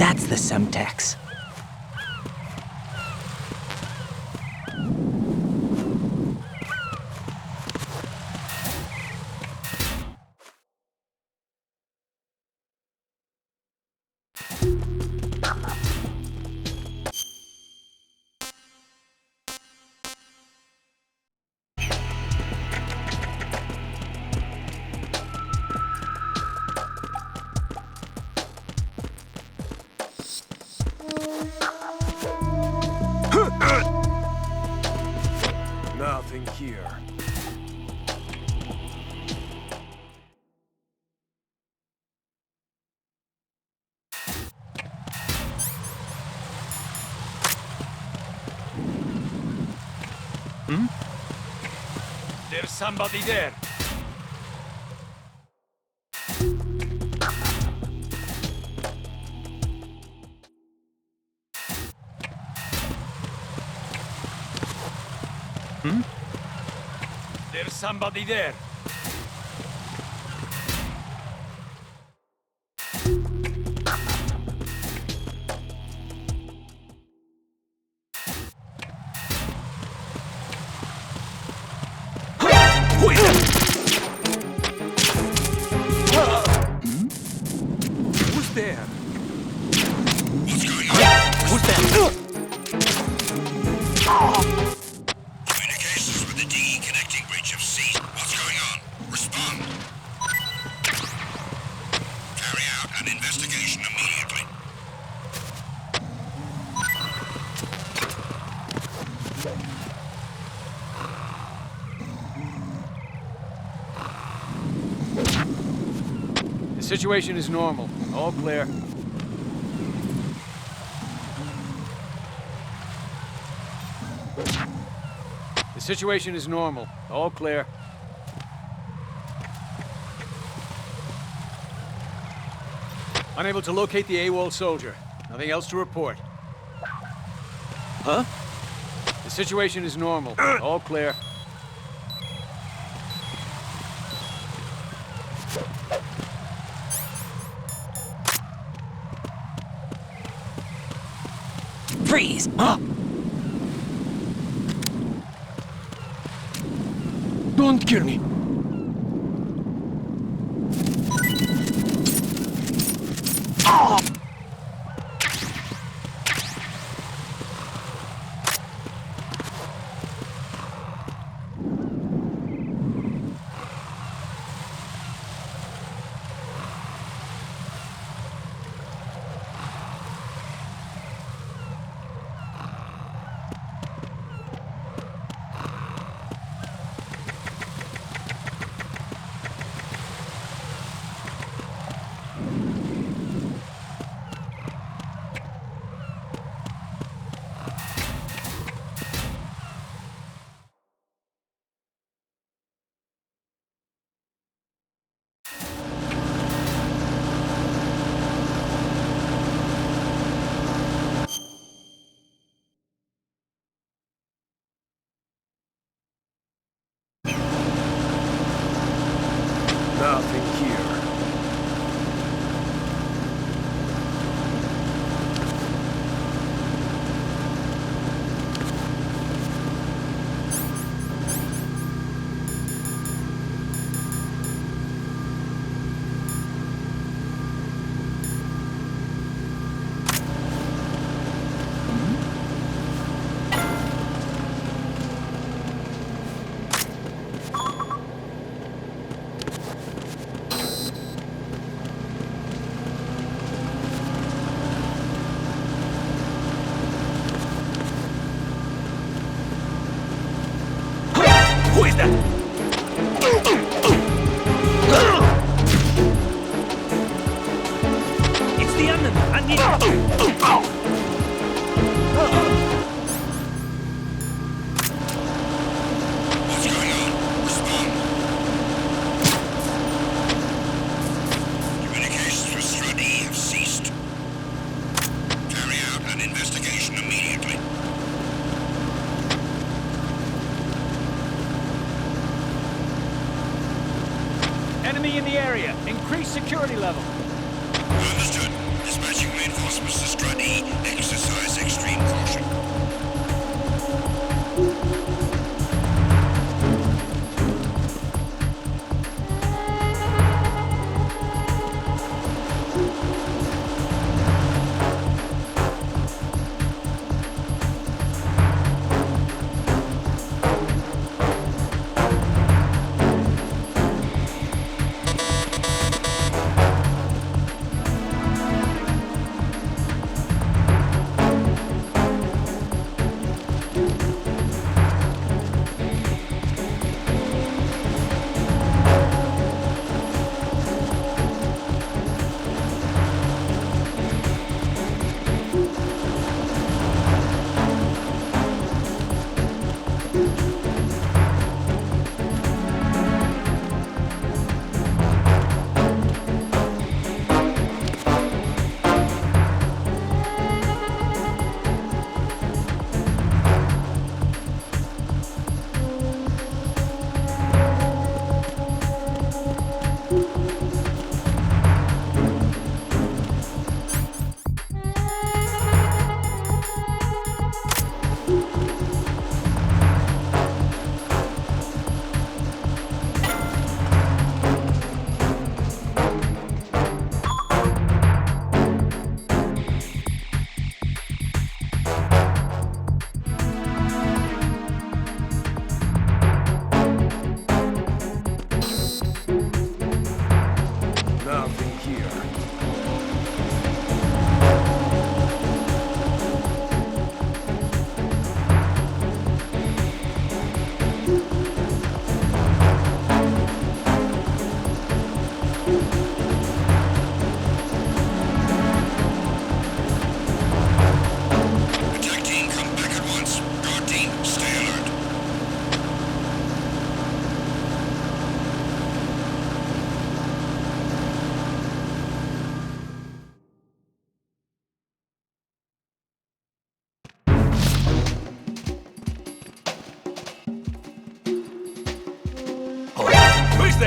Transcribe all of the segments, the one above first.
That's the Semtex. Nothing here. There's somebody there. There's somebody there. Who is that? Who's there? What's going on? Who's that? Communications with the DE connecting bridge have ceased. What's going on? Respond. Carry out an investigation immediately. The situation is normal. All clear. The situation is normal. All clear. Unable to locate the AWOL soldier. Nothing else to report. Huh? The situation is normal. All clear. Freeze! Huh? Don't kill me. Nothing here. Who is that? It's the enemy! I need What's going on? Respond. Communications with Strad-E have ceased. Carry out an investigation immediately. Enemy in the area. Increase security level. Understood. Dispatching reinforcements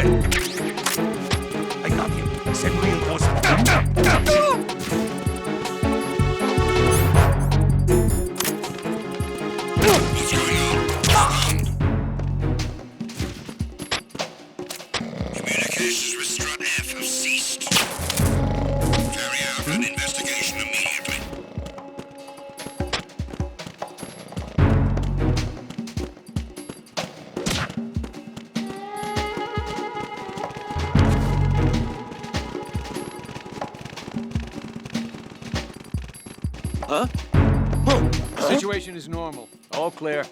dead. I got him. Send reinforcements. What's going on? Communications with Strut F have ceased. Carry out an investigation immediately. The situation is normal. All clear.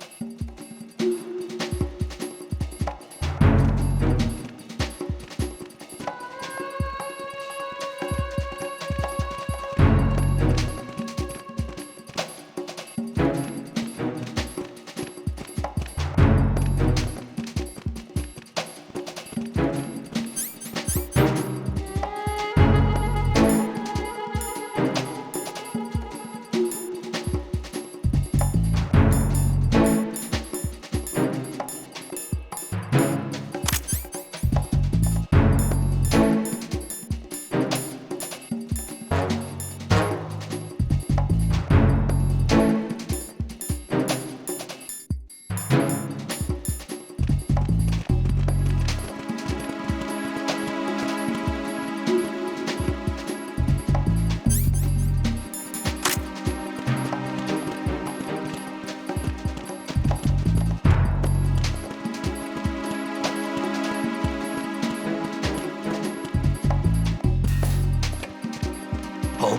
Oh?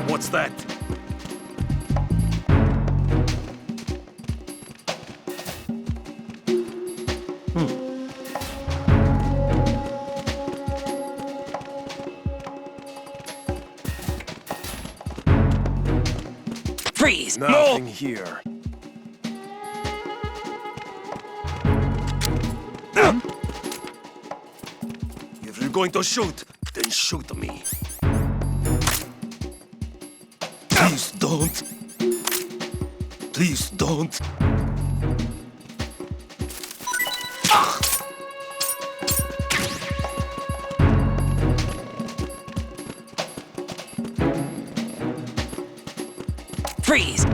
What's that? Freeze! Nothing here. If you're going to shoot, then shoot me. Please don't. Please don't. Freeze!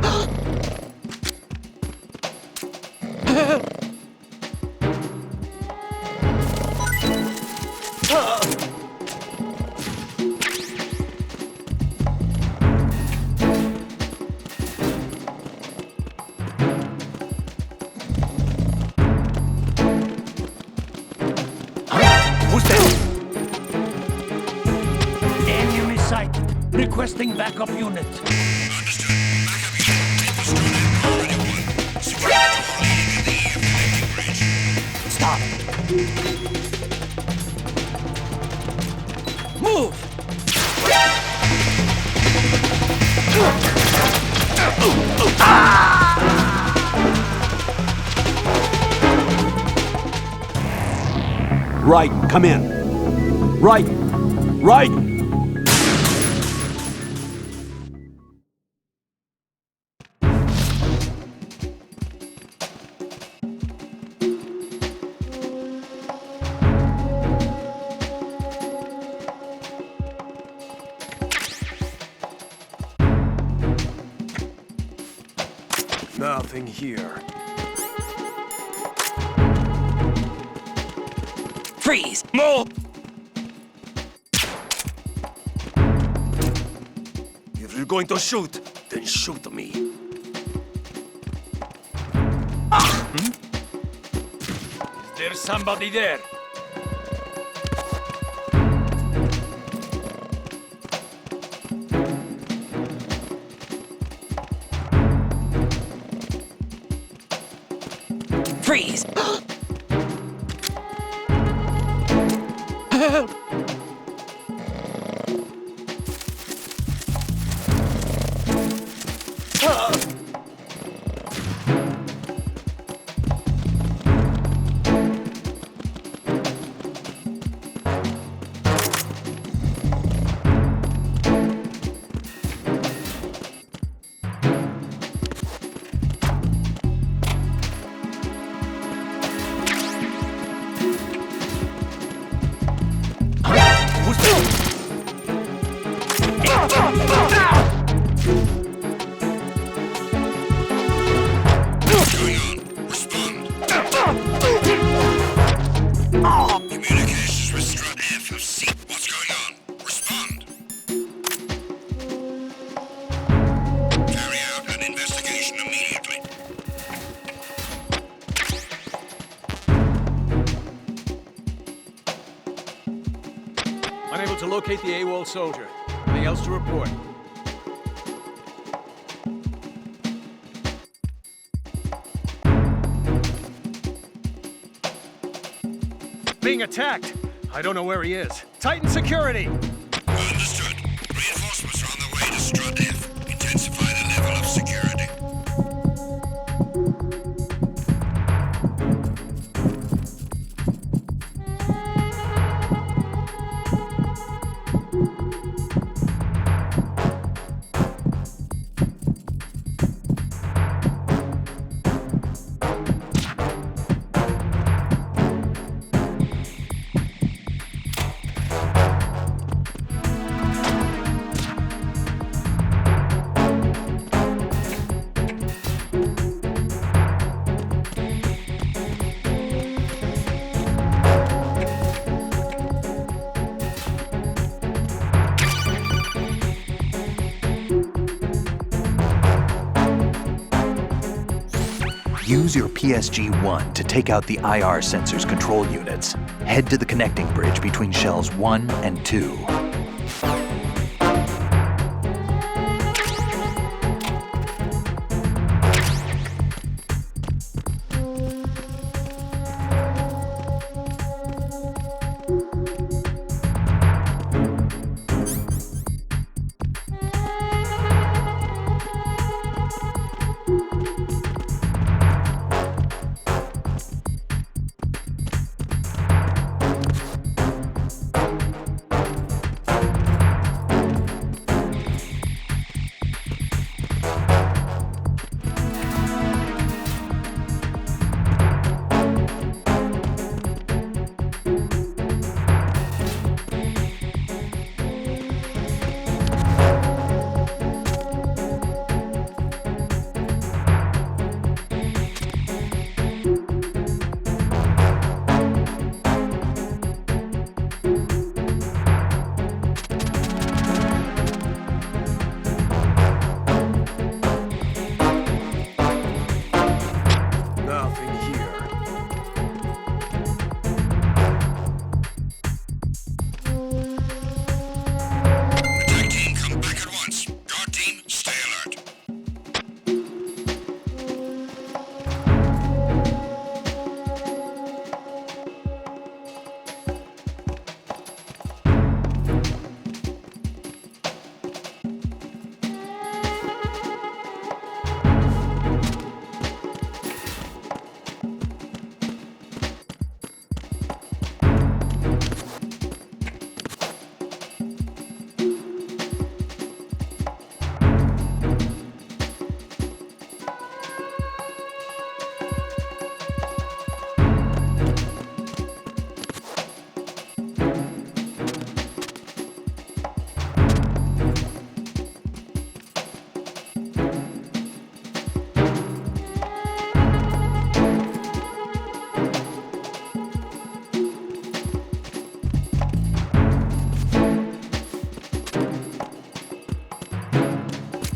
Who's that? Enemy sighted. Requesting backup unit. Understood. Backup unit. Take the Strut F already won. Secure the door leading to the connecting bridge. Stop! Move! Right, come in. Right! Right! Nothing here. Freeze! No! If you're going to shoot, then shoot me. There's somebody there. Freeze! locate the AWOL soldier. Nothing else to report. Being attacked. I don't know where he is. Titan security! Understood. Reinforcements are on the way to Strut F. Intensify the level of security. Use your PSG-1 to take out the IR sensors control units. Head to the connecting bridge between shells 1 and 2.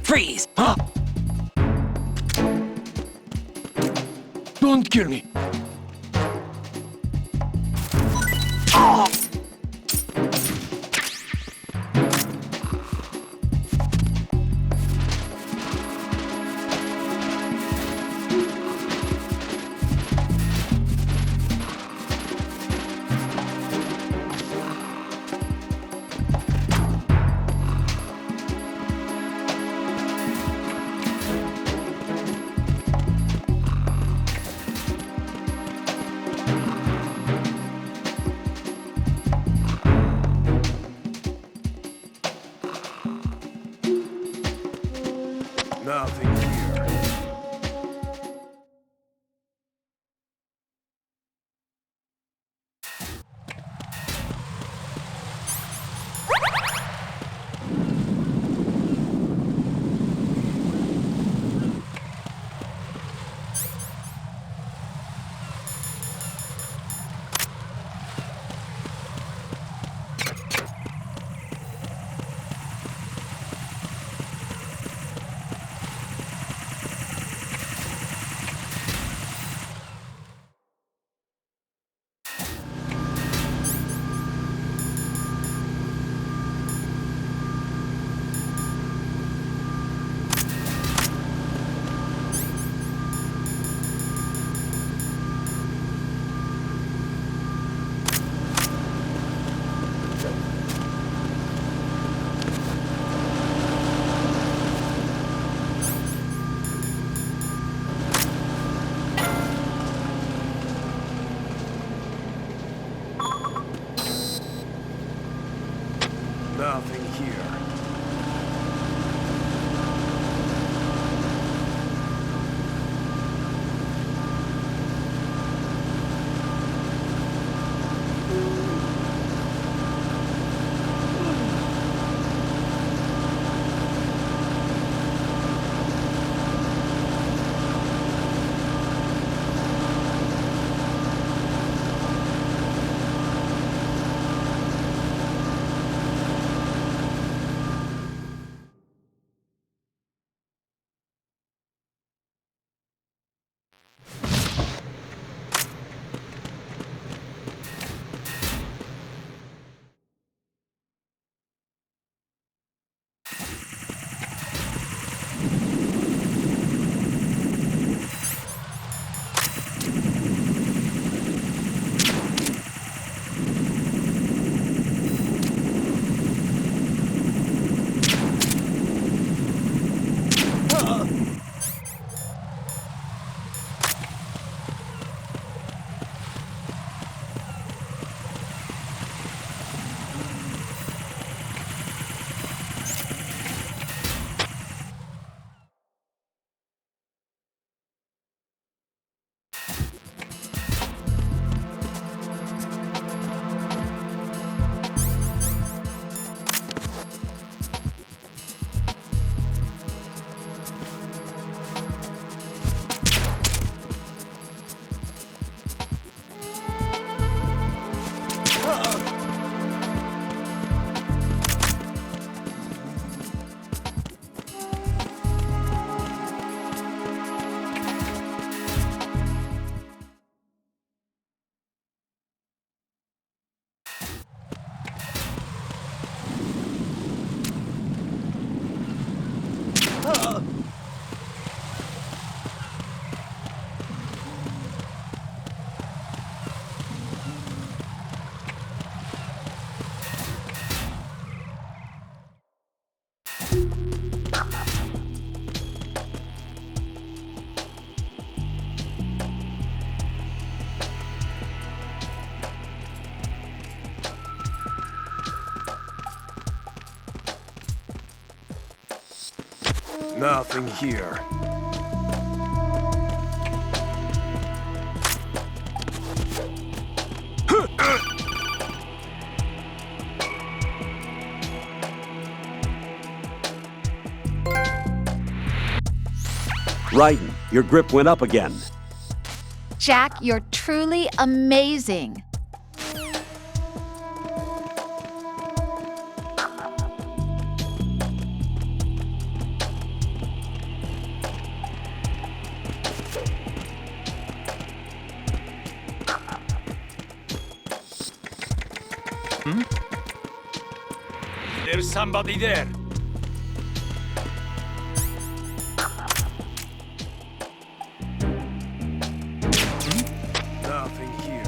Freeze! Huh? Don't kill me. Nothing here. Nothing here. Raiden, your grip went up again. Jack, you're truly amazing. There's somebody there. Nothing here.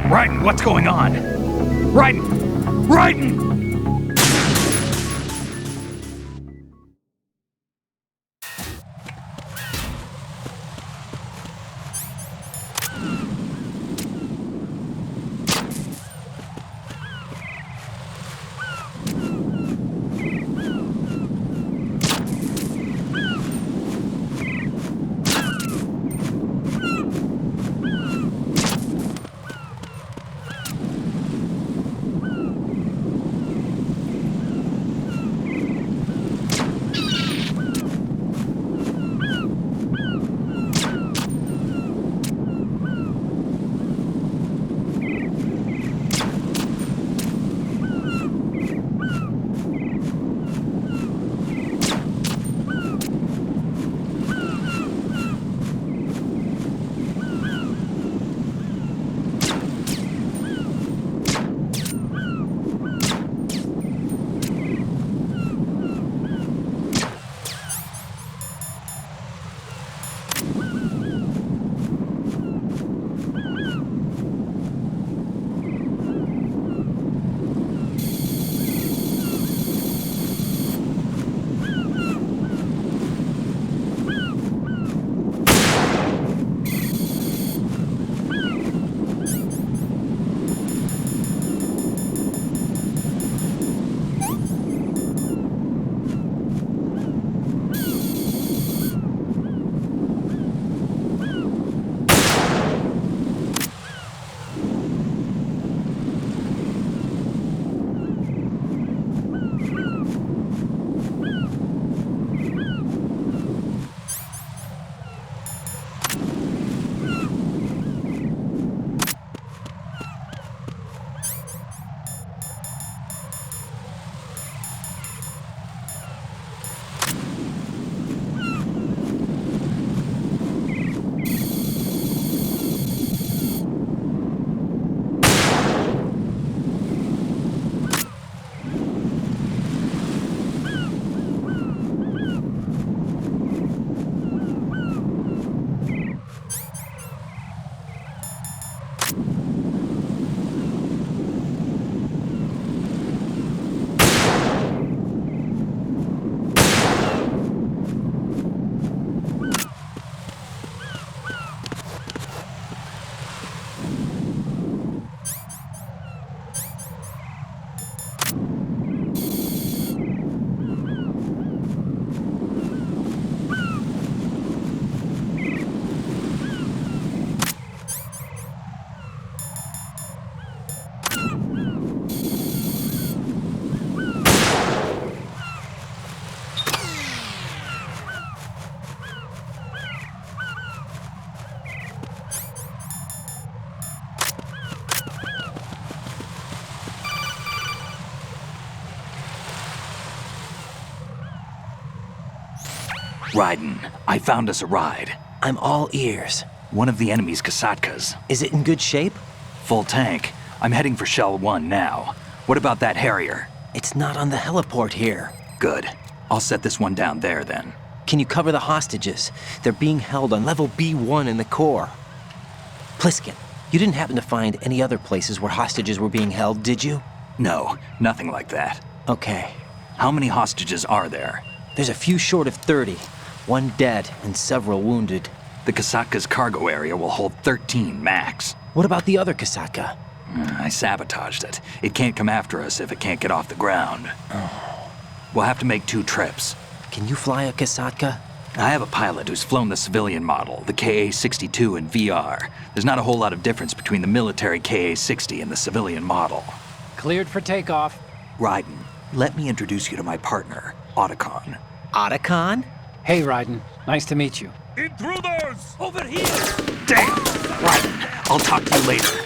Raiden, what's going on? Raiden! Raiden! Raiden, I found us a ride. I'm all ears. One of the enemy's Kasatkas. Is it in good shape? Full tank. I'm heading for Shell 1 now. What about that Harrier? It's not on the heliport here. Good. I'll set this one down there then. Can you cover the hostages? They're being held on level B1 in the core. Pliskin, you didn't happen to find any other places where hostages were being held, did you? No, nothing like that. Okay. How many hostages are there? There's a few short of 30. One dead and several wounded. The Kasatka's cargo area will hold 13 max. What about the other Kasatka? I sabotaged it. It can't come after us if it can't get off the ground. We'll have to make 2 trips. Can you fly a Kasatka? I have a pilot who's flown the civilian model, the KA-62 in VR. There's not a whole lot of difference between the military KA-60 and the civilian model. Cleared for takeoff. Raiden, let me introduce you to my partner, Otacon. Otacon? Hey, Raiden. Nice to meet you. Intruders! Over here! Damn! Raiden, I'll talk to you later.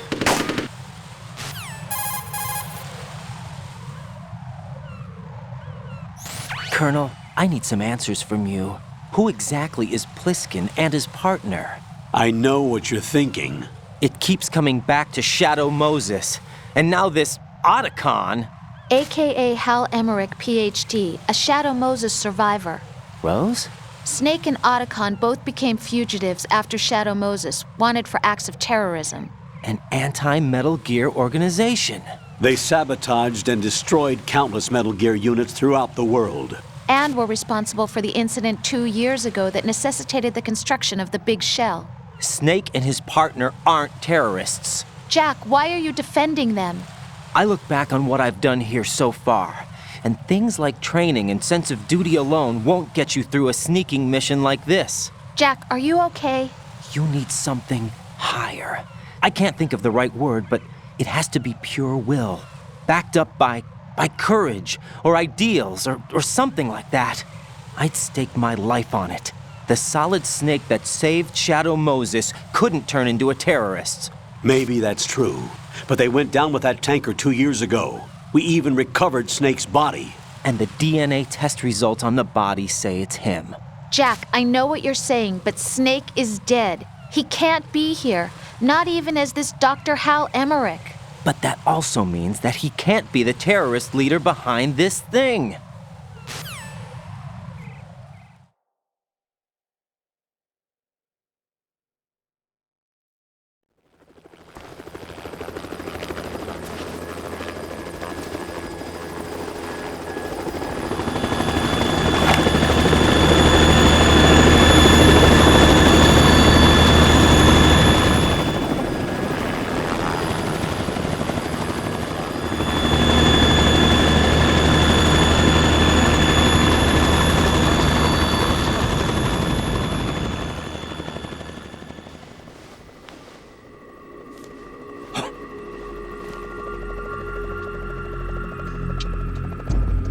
Colonel, I need some answers from you. Who exactly is Pliskin and his partner? I know what you're thinking. It keeps coming back to Shadow Moses. And now this Otacon. AKA Hal Emmerich, PhD, a Shadow Moses survivor. Rose? Snake and Otacon both became fugitives after Shadow Moses, wanted for acts of terrorism. An anti-Metal Gear organization. They sabotaged and destroyed countless Metal Gear units throughout the world. And were responsible for the incident 2 years ago that necessitated the construction of the Big Shell. Snake and his partner aren't terrorists. Jack, why are you defending them? I look back on what I've done here so far, and things like training and sense of duty alone won't get you through a sneaking mission like this. Jack, are you okay? You need something higher. I can't think of the right word, but it has to be pure will, backed up by courage, or ideals, or something like that. I'd stake my life on it. The Solid Snake that saved Shadow Moses couldn't turn into a terrorist. Maybe that's true, but they went down with that tanker 2 years ago. We even recovered Snake's body. And the DNA test results on the body say it's him. Jack, I know what you're saying, but Snake is dead. He can't be here, not even as this Dr. Hal Emmerich. But that also means that he can't be the terrorist leader behind this thing.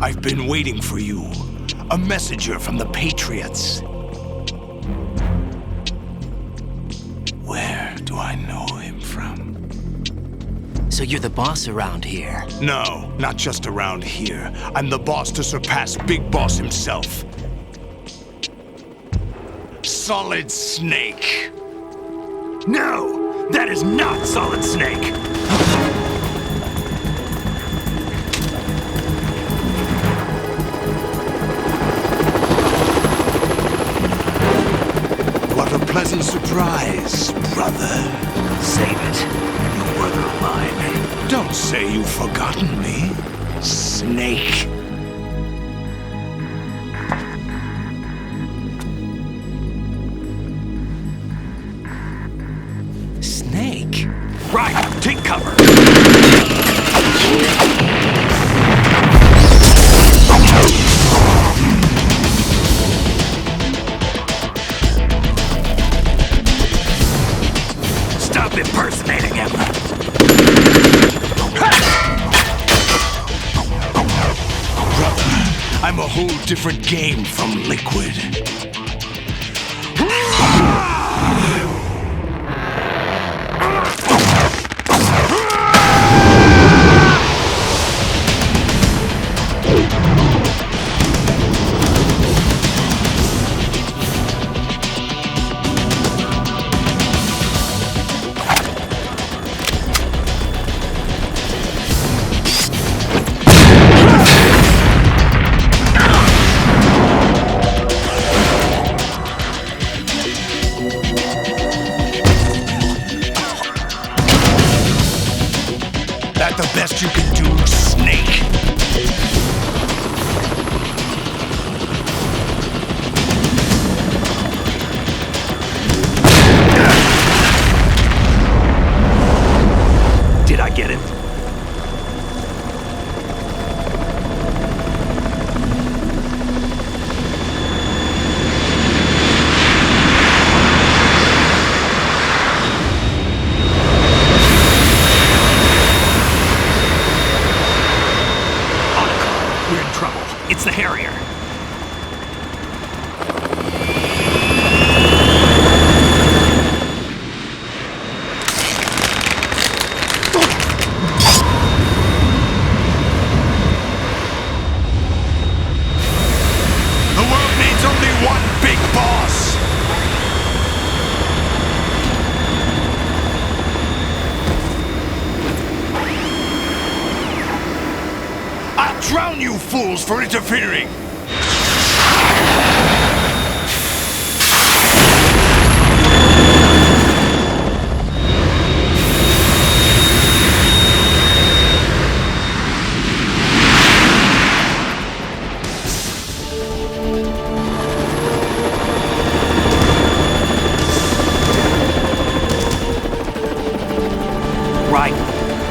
I've been waiting for you. A messenger from the Patriots. Where do I know him from? So you're the boss around here? No, not just around here. I'm the boss to surpass Big Boss himself. Solid Snake. No! That is not Solid Snake! What a pleasant surprise, brother. Save it. A new brother of mine. Don't say you've forgotten me, Snake. Snake? Right, take cover. Stop impersonating him. Brother, I'm a whole different game from Liquid. That the best you can do, Snake? Did I get it? We're in trouble. It's the Harrier. The world needs only one big boss. I'll drown you fools for interfering.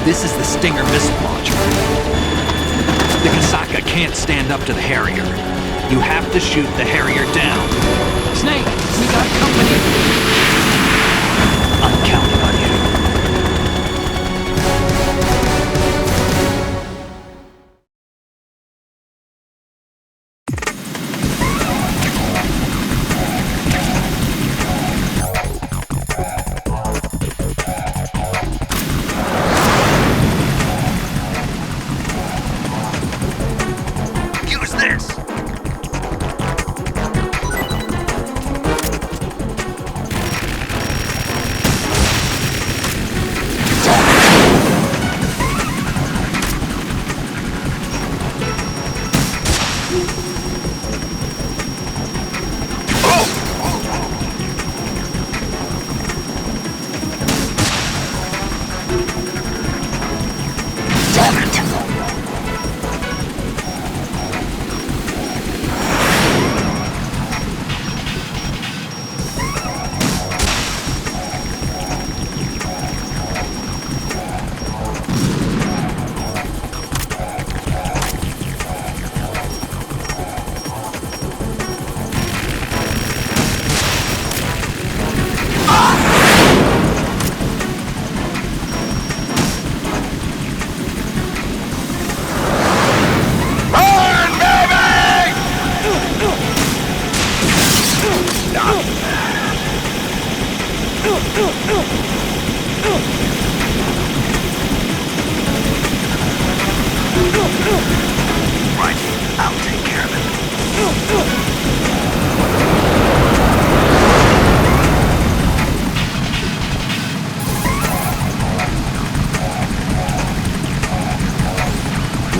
This is the Stinger missile launcher. The Kasaka can't stand up to the Harrier. You have to shoot the Harrier down. Snake, we got company. I'm counting on you. Use this! Right, I'll take care of it.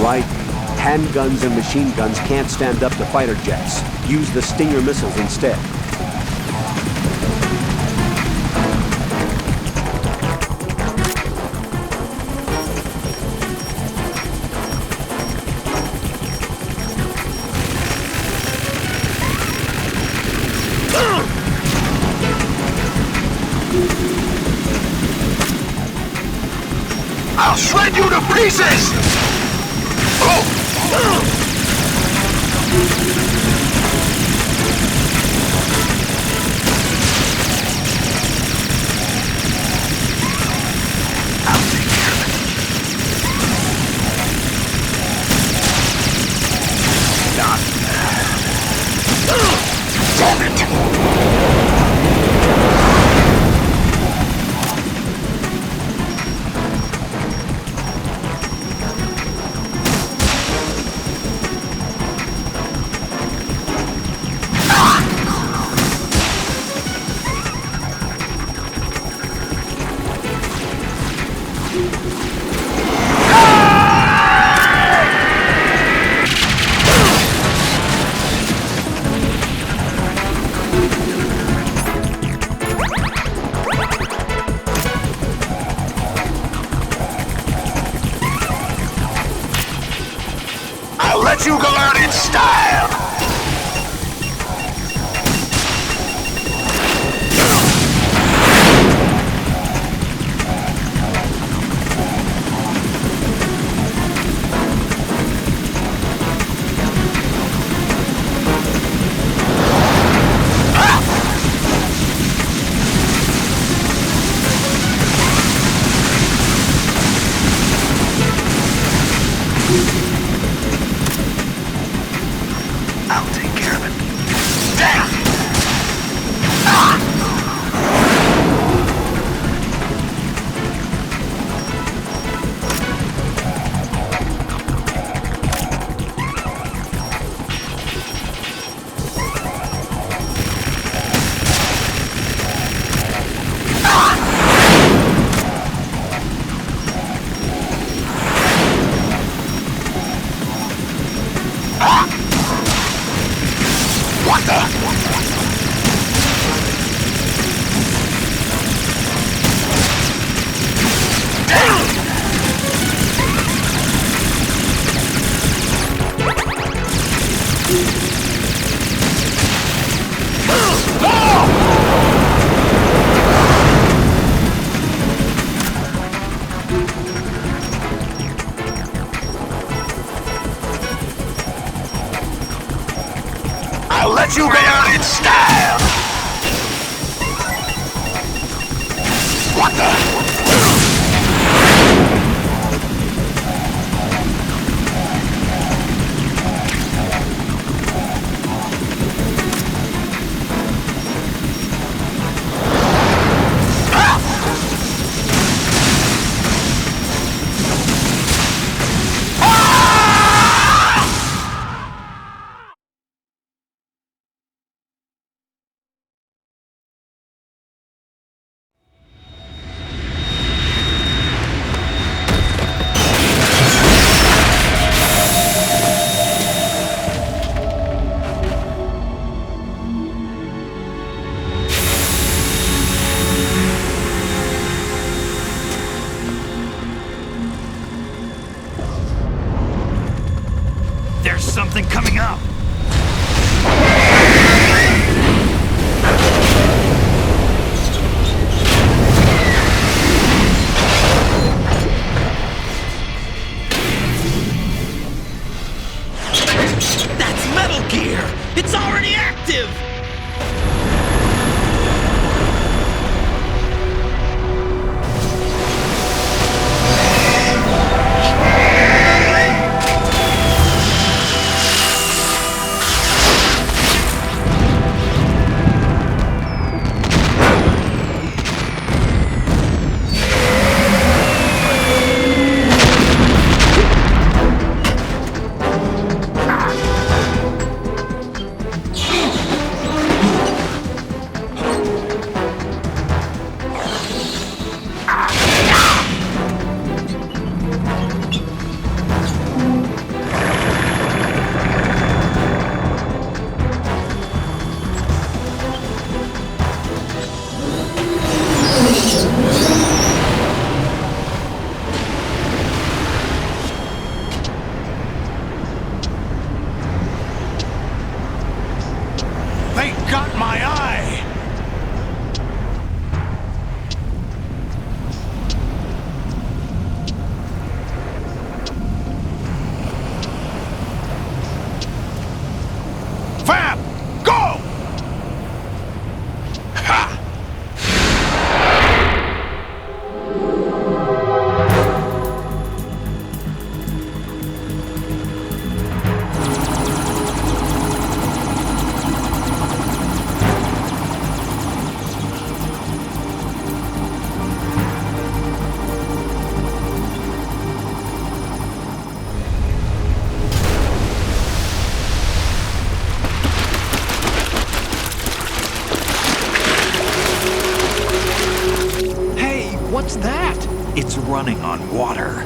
Right. Handguns and machine guns can't stand up to fighter jets. Use the Stinger missiles instead. I'll shred you to pieces! I'll take care of it. Damn it! I'll let you go out in style! I'll take care of it. Damn! something coming up! That's Metal Gear! It's already active! They got my eye! Fab! Go! Ha! Hey, what's that? It's running on water.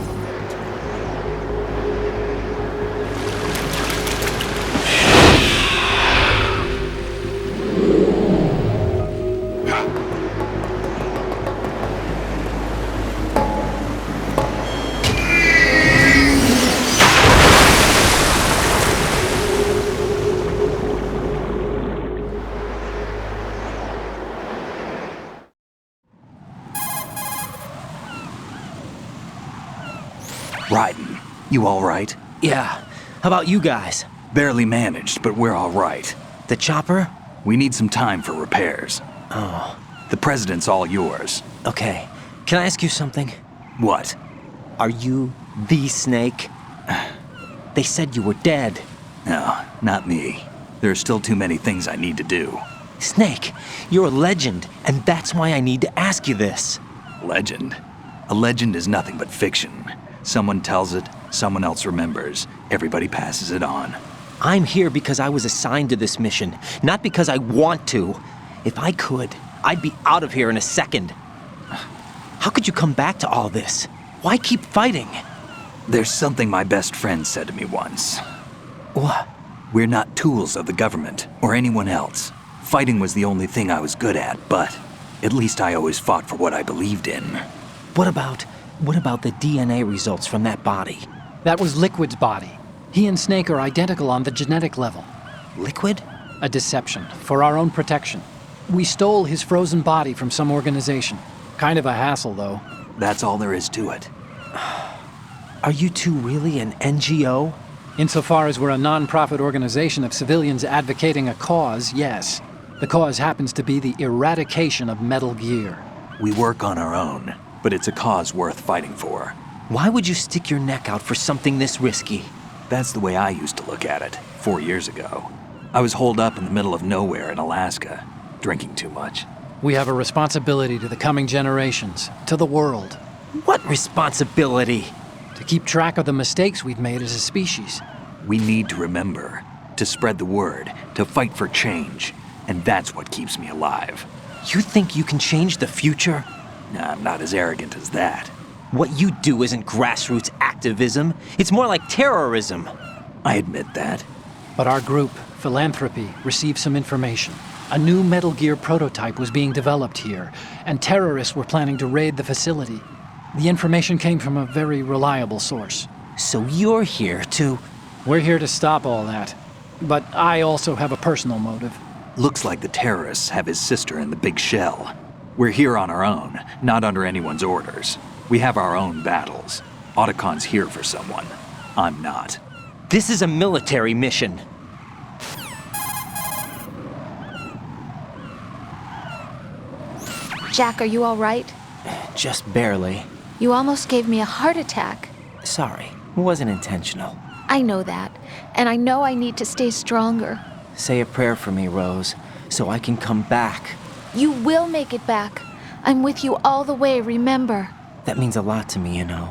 Raiden, you all right? Yeah. How about you guys? Barely managed, but we're all right. The chopper? We need some time for repairs. Oh, The president's all yours. okay. Can I ask you something? What? Are you the Snake? They said you were dead. No, not me. There are still too many things I need to do. Snake, you're a legend, and that's why I need to ask you this. Legend? A legend is nothing but fiction. Someone tells it, someone else remembers. Everybody passes it on. I'm here because I was assigned to this mission, not because I want to. If I could, I'd be out of here in a second. How could you come back to all this? Why keep fighting? There's something my best friend said to me once. What? We're not tools of the government or anyone else. Fighting was the only thing I was good at, but at least I always fought for what I believed in. What about the DNA results from that body? That was Liquid's body. He and Snake are identical on the genetic level. Liquid? A deception, for our own protection. We stole his frozen body from some organization. Kind of a hassle, though. That's all there is to it. Are you two really an NGO? Insofar as we're a non-profit organization of civilians advocating a cause, yes. The cause happens to be the eradication of Metal Gear. We work on our own, but it's a cause worth fighting for. Why would you stick your neck out for something this risky? That's the way I used to look at it 4 years ago. I was holed up in the middle of nowhere in Alaska, drinking too much. We have a responsibility to the coming generations, to the world, What responsibility? to keep track of the mistakes we've made as a species. We need to remember, to spread the word, to fight for change, and that's what keeps me alive. You think you can change the future? Nah, I'm not as arrogant as that. What you do isn't grassroots activism. It's more like terrorism. I admit that. But our group, Philanthropy, received some information. A new Metal Gear prototype was being developed here, and terrorists were planning to raid the facility. The information came from a very reliable source. So you're here to... We're here to stop all that. But I also have a personal motive. Looks like the terrorists have his sister in the big shell. We're here on our own, not under anyone's orders. We have our own battles. Otacon's here for someone. I'm not. This is a military mission. Jack, are you all right? Just barely. You almost gave me a heart attack. Sorry, it wasn't intentional. I know that, and I know I need to stay stronger. Say a prayer for me, Rose, so I can come back. You will make it back. I'm with you all the way, remember? That means a lot to me, you know.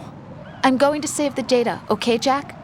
I'm going to save the data, okay, Jack?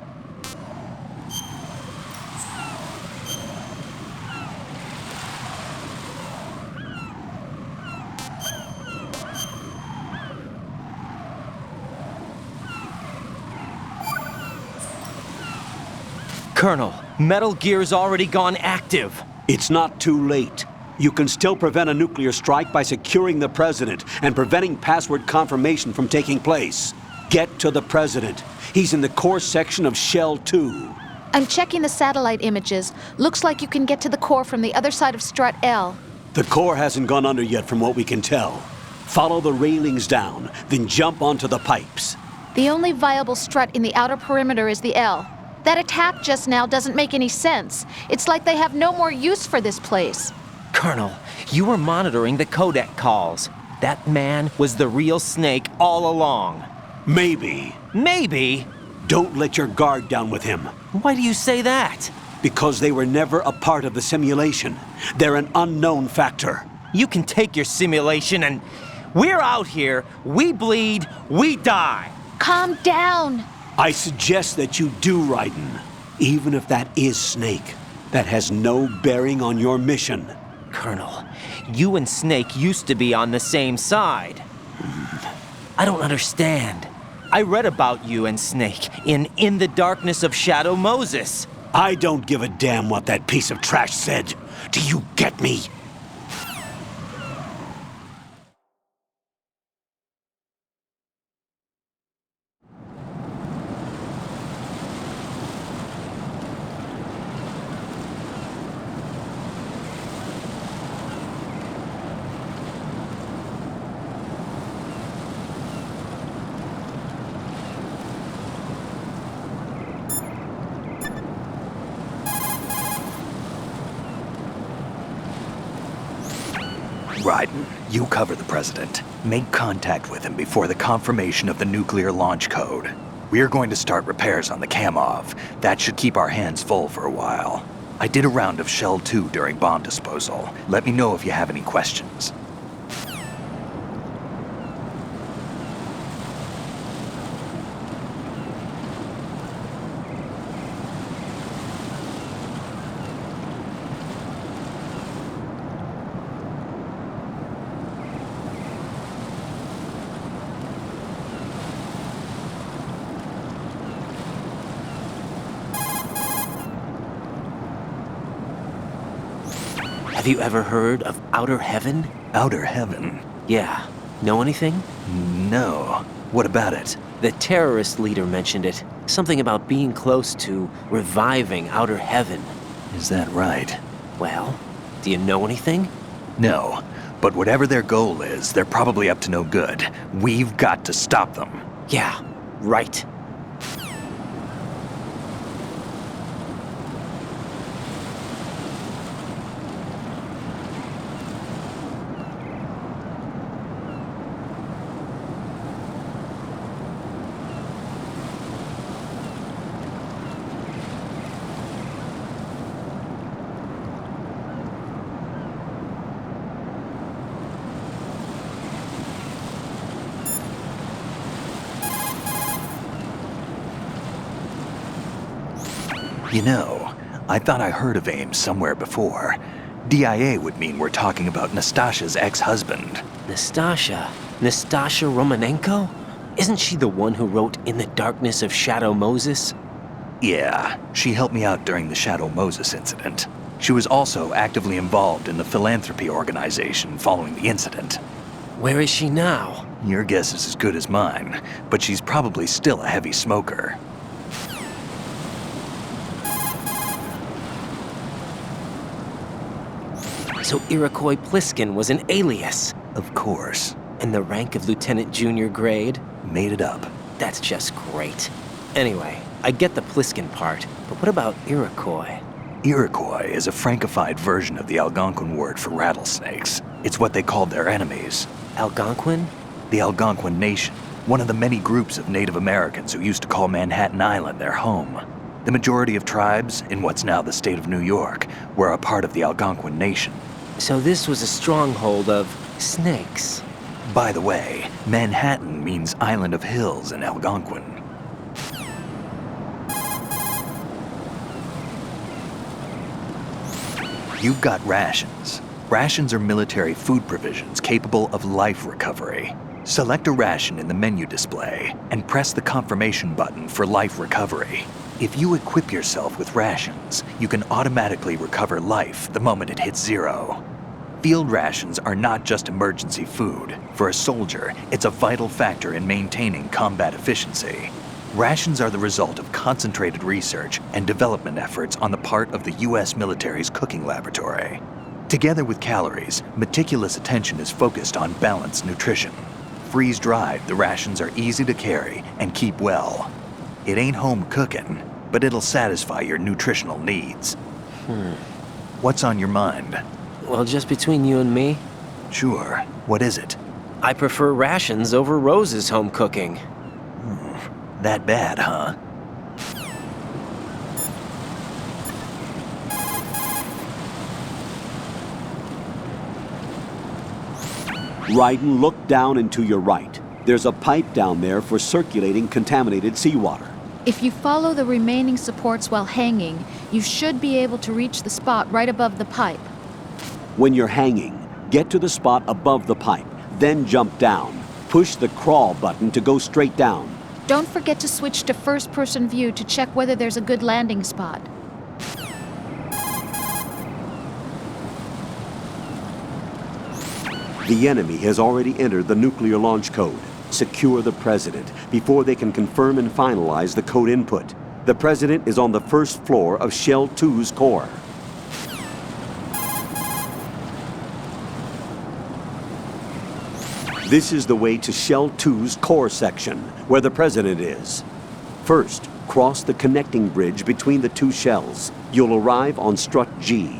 Colonel, Metal Gear's already gone active. It's not too late. You can still prevent a nuclear strike by securing the President and preventing password confirmation from taking place. Get to the President. He's in the core section of Shell 2. I'm checking the satellite images. Looks like you can get to the core from the other side of Strut L. The core hasn't gone under yet from what we can tell. Follow the railings down, then jump onto the pipes. The only viable strut in the outer perimeter is the L. That attack just now doesn't make any sense. It's like they have no more use for this place. Colonel, you were monitoring the codec calls. That man was the real Snake all along. Maybe. Maybe? Don't let your guard down with him. Why do you say that? Because they were never a part of the simulation. They're an unknown factor. You can take your simulation and... We're out here, we bleed, we die. Calm down. I suggest that you do, Raiden. Even if that is Snake, that has no bearing on your mission. Colonel, you and Snake used to be on the same side. I don't understand. I read about you and Snake in the Darkness of Shadow Moses. I don't give a damn what that piece of trash said. Do you get me? Raiden, you cover the President. Make contact with him before the confirmation of the nuclear launch code. We're going to start repairs on the Kamov. That should keep our hands full for a while. I did a round of Shell 2 during bomb disposal. Let me know if you have any questions. Have you ever heard of Outer Heaven? Outer Heaven? Yeah. Know anything? No. What about it? The terrorist leader mentioned it. Something about being close to reviving Outer Heaven. Is that right? Well, do you know anything? No. But whatever their goal is, they're probably up to no good. We've got to stop them. Yeah, right. You know, I thought I heard of AIM somewhere before. DIA would mean we're talking about Nastasha's ex-husband. Nastasha? Nastasha Romanenko? Isn't she the one who wrote In the Darkness of Shadow Moses? Yeah, she helped me out during the Shadow Moses incident. She was also actively involved in the philanthropy organization following the incident. Where is she now? Your guess is as good as mine, but she's probably still a heavy smoker. So Iroquois Pliskin was an alias. Of course. And the rank of Lieutenant Junior grade? Made it up. That's just great. Anyway, I get the Pliskin part, but what about Iroquois? Iroquois is a Frankified version of the Algonquin word for rattlesnakes. It's what they called their enemies. Algonquin? The Algonquin Nation, one of the many groups of Native Americans who used to call Manhattan Island their home. The majority of tribes, in what's now the state of New York, were a part of the Algonquin Nation. So this was a stronghold of snakes. By the way, Manhattan means Island of Hills in Algonquin. You've got rations. Rations are military food provisions capable of life recovery. Select a ration in the menu display and press the confirmation button for life recovery. If you equip yourself with rations, you can automatically recover life the moment it hits 0. Field rations are not just emergency food. For a soldier, it's a vital factor in maintaining combat efficiency. Rations are the result of concentrated research and development efforts on the part of the U.S. military's cooking laboratory. Together with calories, meticulous attention is focused on balanced nutrition. Freeze-dried, the rations are easy to carry and keep well. It ain't home cooking, but it'll satisfy your nutritional needs. What's on your mind? Well, just between you and me, Sure. What is it? I prefer rations over Rose's home cooking. That bad, huh? Raiden, look down and to your right. There's a pipe down there for circulating contaminated seawater. If you follow the remaining supports while hanging, you should be able to reach the spot right above the pipe. When you're hanging, get to the spot above the pipe, then jump down. Push the crawl button to go straight down. Don't forget to switch to first-person view to check whether there's a good landing spot. The enemy has already entered the nuclear launch code. Secure the President before they can confirm and finalize the code input. The President is on the first floor of Shell 2's core. This is the way to Shell 2's core section, where the President is. First, cross the connecting bridge between the two shells. You'll arrive on Strut G.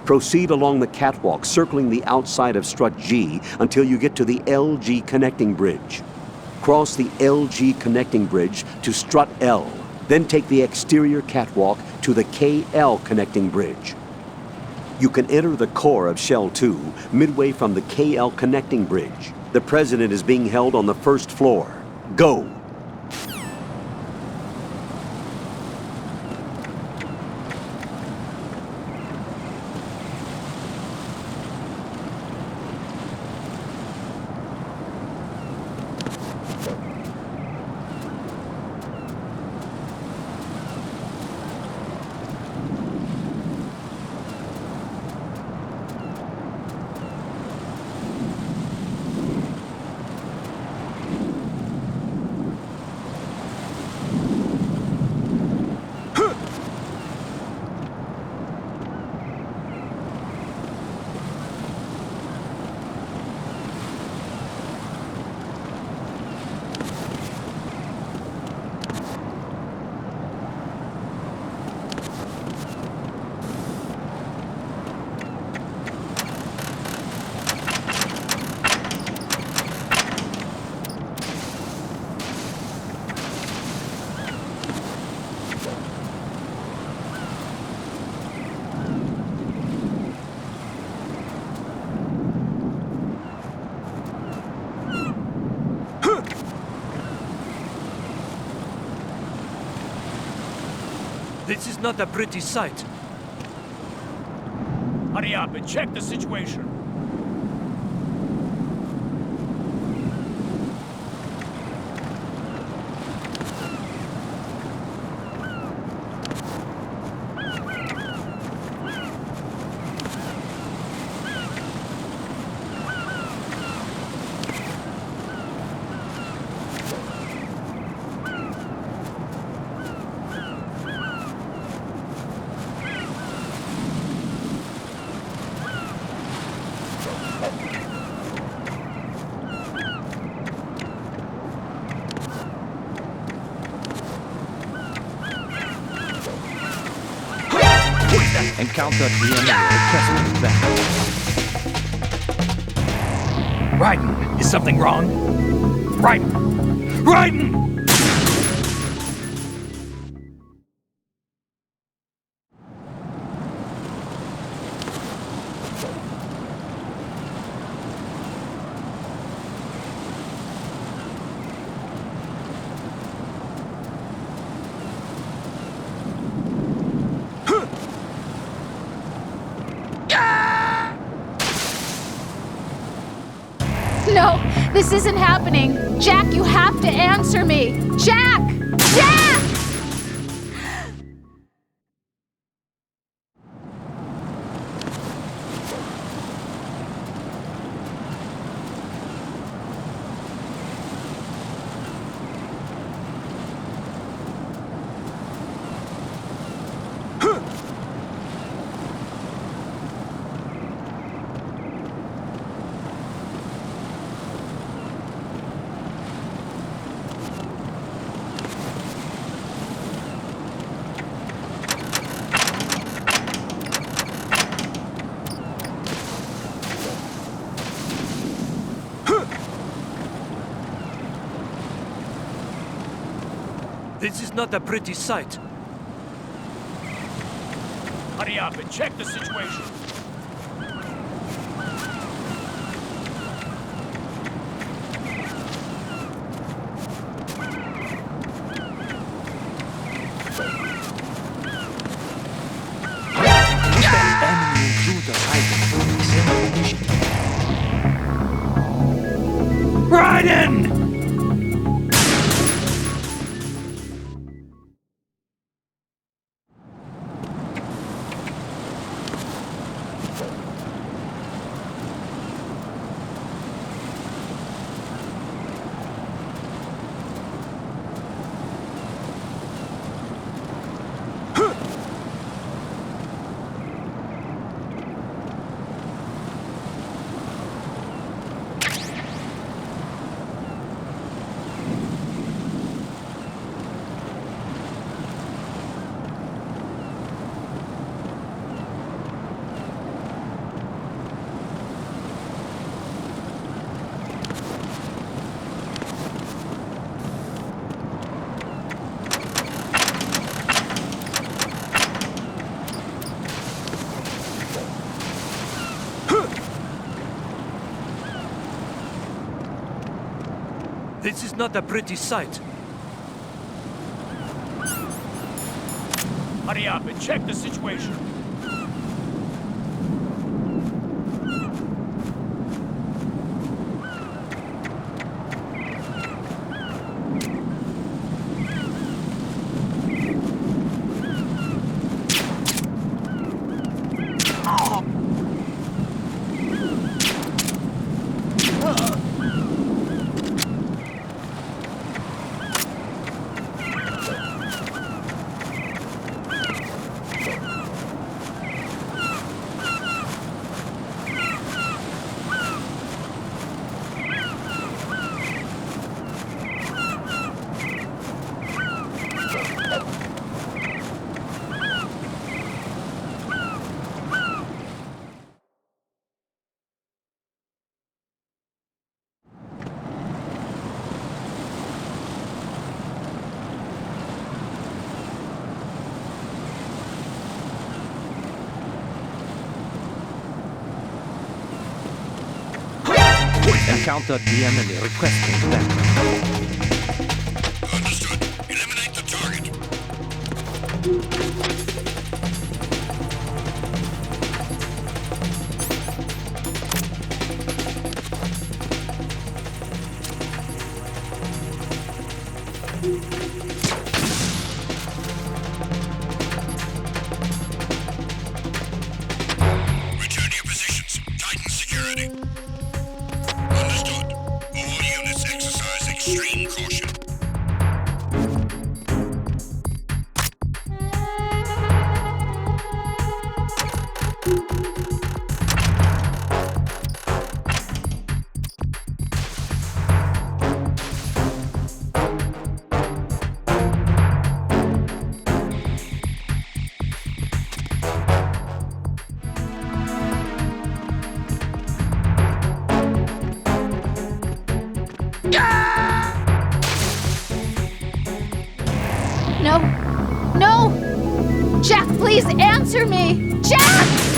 Proceed along the catwalk circling the outside of Strut G until you get to the LG connecting bridge. Cross the LG connecting bridge to Strut L, then take the exterior catwalk to the KL connecting bridge. You can enter the core of Shell 2 midway from the KL connecting bridge. The President is being held on the first floor. Go! This is not a pretty sight. Hurry up and check the situation. Encounter the enemy requesting backup. Raiden, is something wrong? Raiden! Raiden! No, this isn't happening. Jack, you have to answer me. Jack! Jack! This is not a pretty sight. Hurry up and check the situation. Raiden! This is not a pretty sight. Hurry up and check the situation. Encounter the enemy requesting backup. Understood. Eliminate the target. Return to your positions. Titan security. Understood. All units exercise extreme caution. Please answer me! Jack!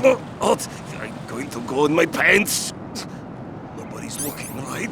What? I'm going to go in my pants. Nobody's looking, right?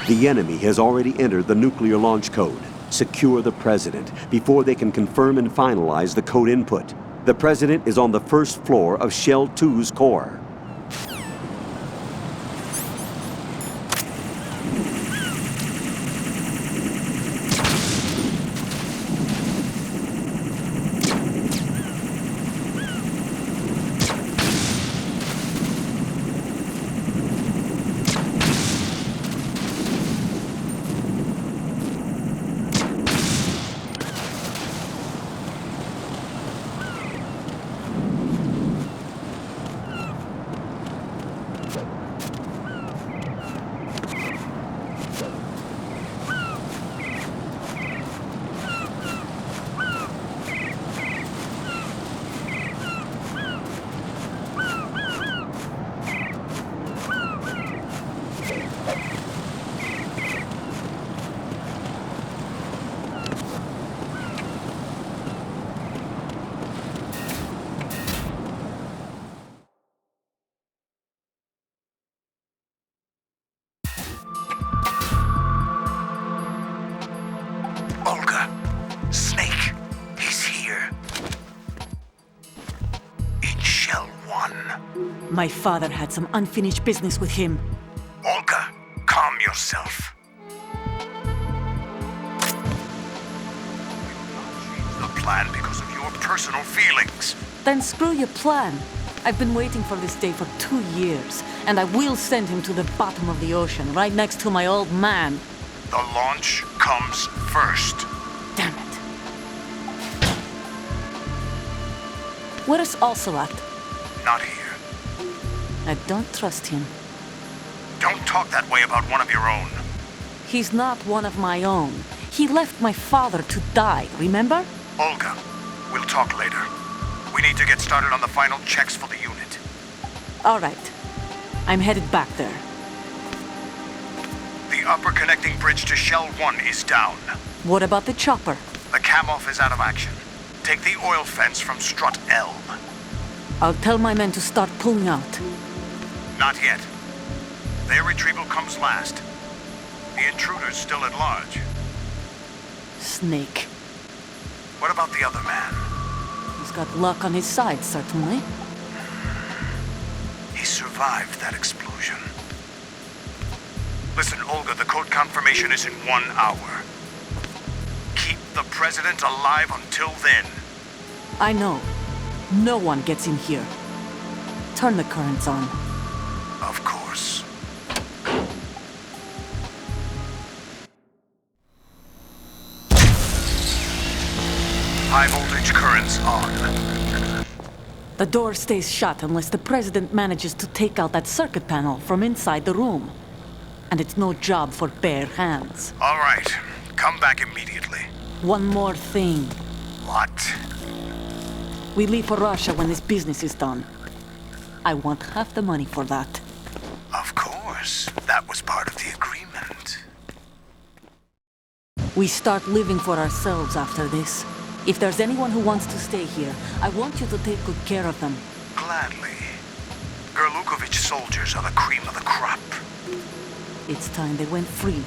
The enemy has already entered the nuclear launch code. Secure the President before they can confirm and finalize the code input. The President is on the first floor of Shell 2's core. My father had some unfinished business with him. Olga, calm yourself. The plan because of your personal feelings. Then screw your plan. I've been waiting for this day for 2 years, and I will send him to the bottom of the ocean, right next to my old man. The launch comes first. Damn it. Where is Ocelot? Not here. I don't trust him. Don't talk that way about one of your own. He's not one of my own. He left my father to die, remember? Olga, we'll talk later. We need to get started on the final checks for the unit. All right. I'm headed back there. The upper connecting bridge to Shell 1 is down. What about the chopper? The cam-off is out of action. Take the oil fence from strut L. I'll tell my men to start pulling out. Not yet. Their retrieval comes last. The intruder's still at large. Snake. What about the other man? He's got luck on his side, certainly. He survived that explosion. Listen, Olga, the code confirmation is in 1 hour. Keep the president alive until then. I know. No one gets in here. Turn the currents on. Of course. High voltage currents on. The door stays shut unless the president manages to take out that circuit panel from inside the room. And it's no job for bare hands. All right. Come back immediately. One more thing. What? We leave for Russia when this business is done. I want half the money for that. Of course. That was part of the agreement. We start living for ourselves after this. If there's anyone who wants to stay here, I want you to take good care of them. Gladly. Gerlukovich soldiers are the cream of the crop. It's time they went free.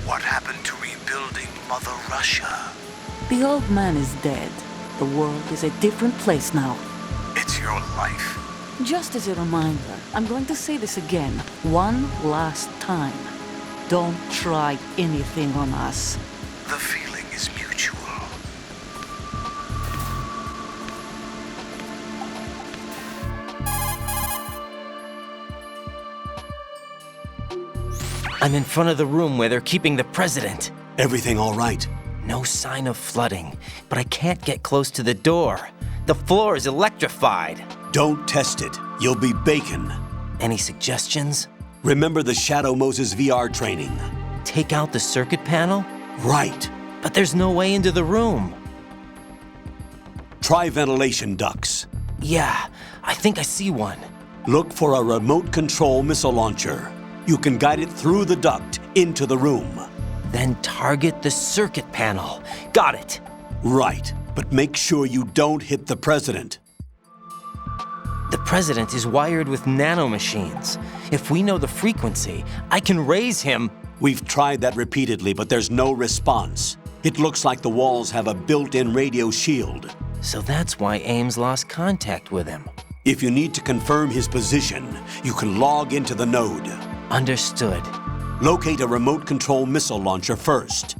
What happened to rebuilding Mother Russia? The old man is dead. The world is a different place now. It's your life. Just as a reminder, I'm going to say this again, one last time. Don't try anything on us. The feeling is mutual. I'm in front of the room where they're keeping the president. Everything all right? No sign of flooding, but I can't get close to the door. The floor is electrified. Don't test it. You'll be bacon. Any suggestions? Remember the Shadow Moses VR training. Take out the circuit panel? Right. But there's no way into the room. Try ventilation ducts. Yeah, I think I see one. Look for a remote control missile launcher. You can guide it through the duct into the room. Then target the circuit panel. Got it. Right, but make sure you don't hit the president. The president is wired with nanomachines. If we know the frequency, I can raise him. We've tried that repeatedly, but there's no response. It looks like the walls have a built-in radio shield. So that's why Ames lost contact with him. If you need to confirm his position, you can log into the node. Understood. Locate a remote control missile launcher first.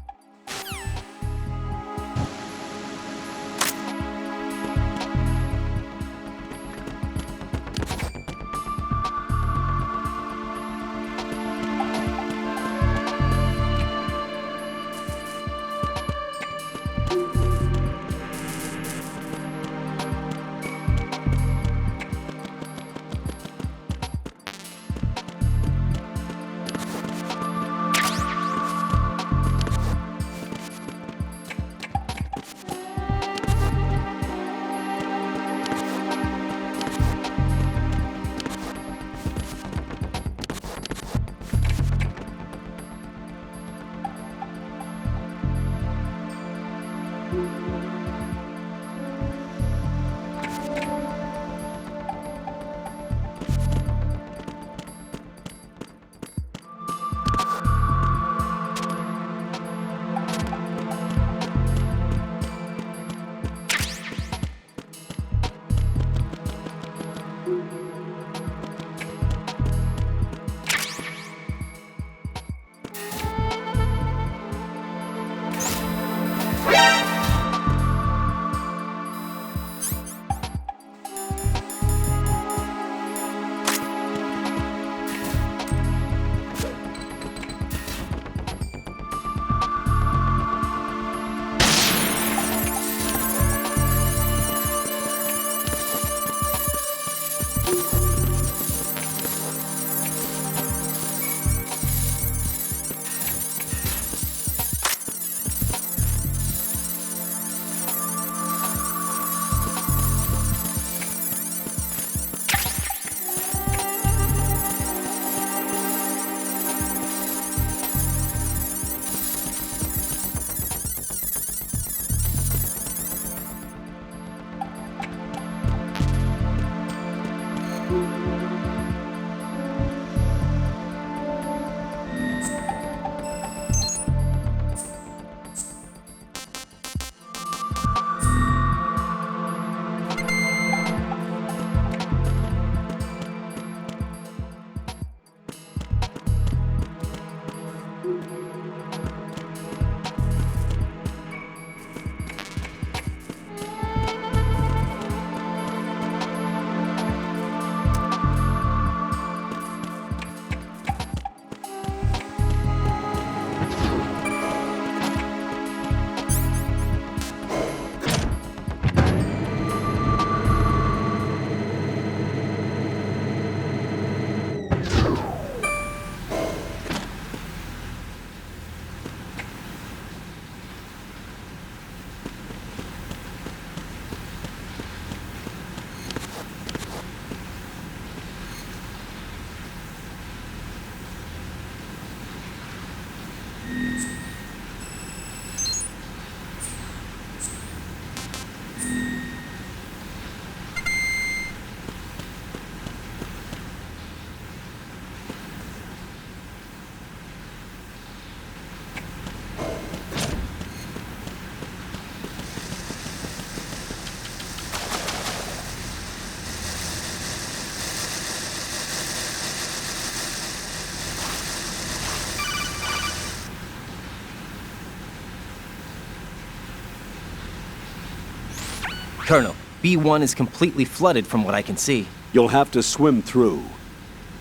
Colonel, B1 is completely flooded from what I can see. You'll have to swim through.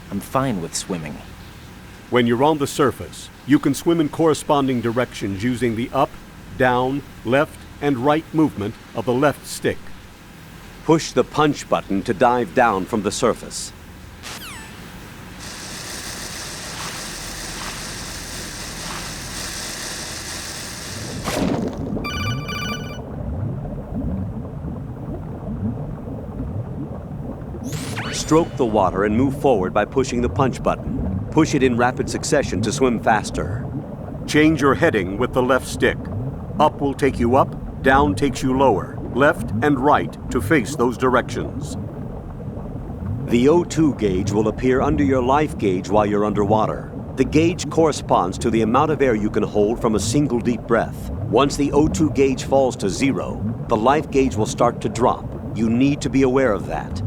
I'm fine with swimming. When you're on the surface, you can swim in corresponding directions using the up, down, left, and right movement of the left stick. Push the punch button to dive down from the surface. Stroke the water and move forward by pushing the punch button. Push it in rapid succession to swim faster. Change your heading with the left stick. Up will take you up, down takes you lower, left and right to face those directions. The O2 gauge will appear under your life gauge while you're underwater. The gauge corresponds to the amount of air you can hold from a single deep breath. Once the O2 gauge falls to 0, the life gauge will start to drop. You need to be aware of that.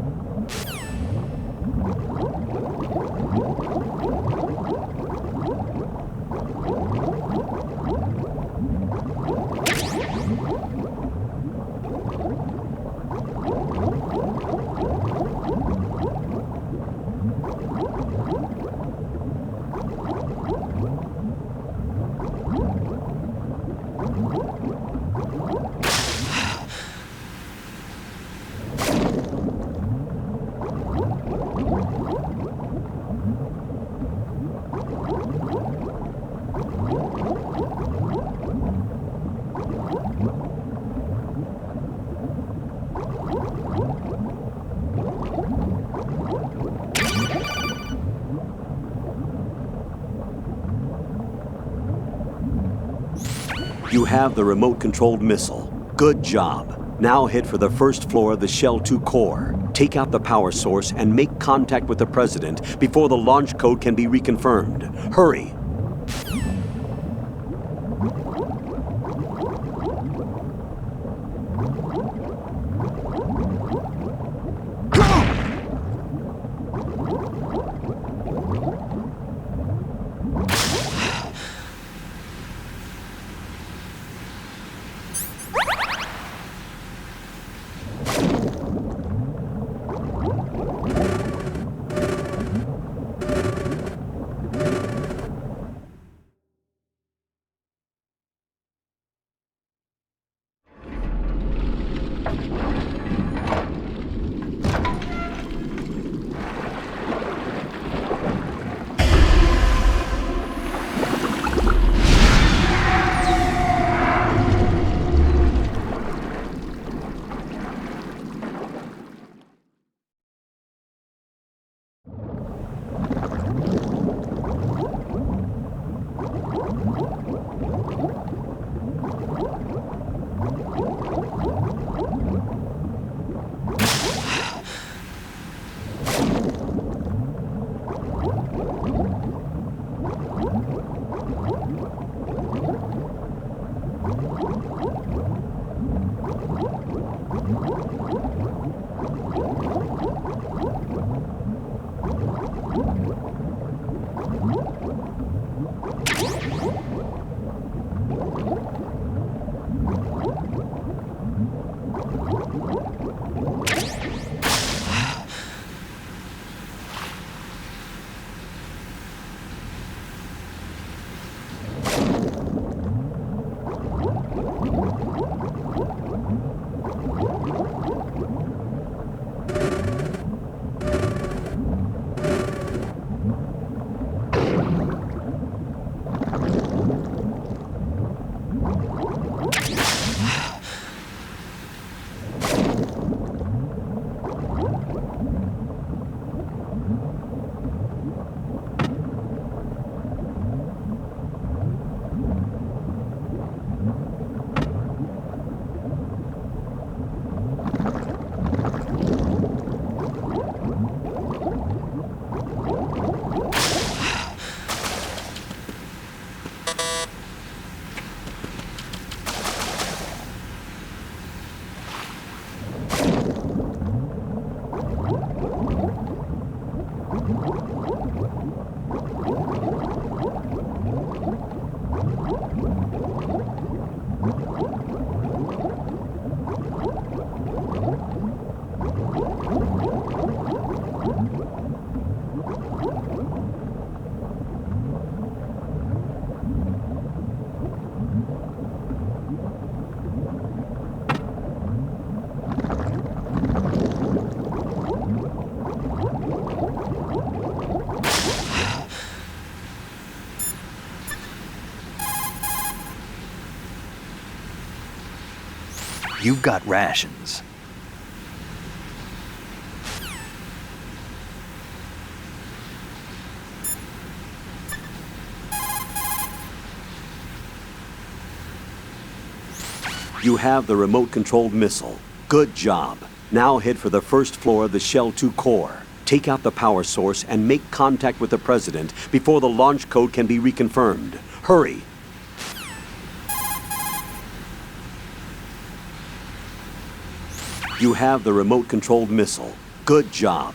You have the remote-controlled missile. Good job. Now head for the first floor of the Shell 2 core. Take out the power source and make contact with the President before the launch code can be reconfirmed. Hurry! You've got rations. You have the remote-controlled missile. Good job. Now head for the first floor of the Shell 2 core. Take out the power source and make contact with the President before the launch code can be reconfirmed. Hurry! You have the remote-controlled missile. Good job.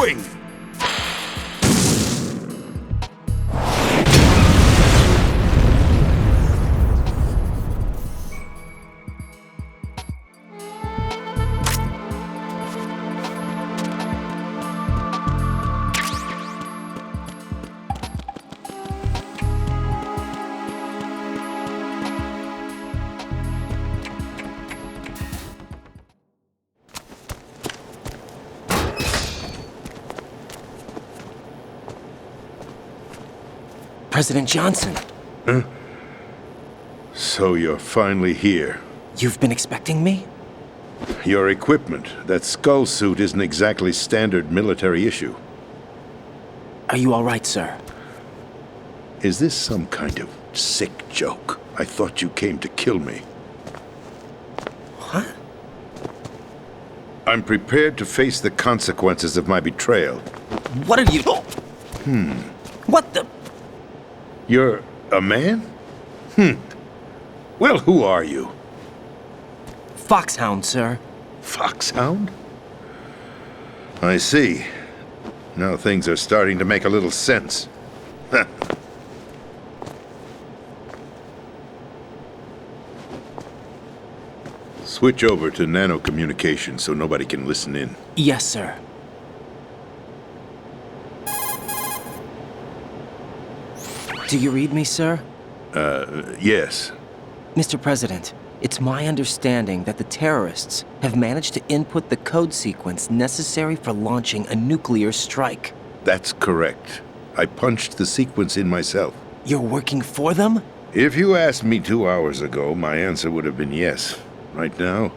doing? President Johnson. Huh? So you're finally here. You've been expecting me? Your equipment, that skull suit, isn't exactly standard military issue. Are you all right, sir? Is this some kind of sick joke? I thought you came to kill me. What? I'm prepared to face the consequences of my betrayal. What are you... What the... You're a man? Well, who are you? Foxhound, sir. Foxhound? I see. Now things are starting to make a little sense. Switch over to nano-communication so nobody can listen in. Yes, sir. Do you read me, sir? Yes. Mr. President, it's my understanding that the terrorists have managed to input the code sequence necessary for launching a nuclear strike. That's correct. I punched the sequence in myself. You're working for them? If you asked me 2 hours ago, my answer would have been yes. Right now,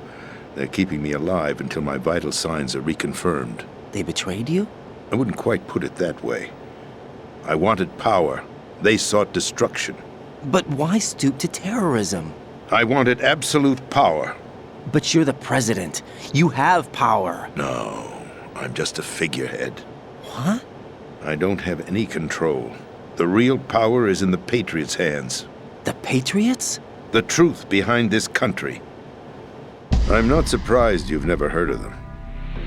they're keeping me alive until my vital signs are reconfirmed. They betrayed you? I wouldn't quite put it that way. I wanted power. They sought destruction. But why stoop to terrorism? I wanted absolute power. But you're the president. You have power. No, I'm just a figurehead. What? I don't have any control. The real power is in the Patriots' hands. The Patriots? The truth behind this country. I'm not surprised you've never heard of them.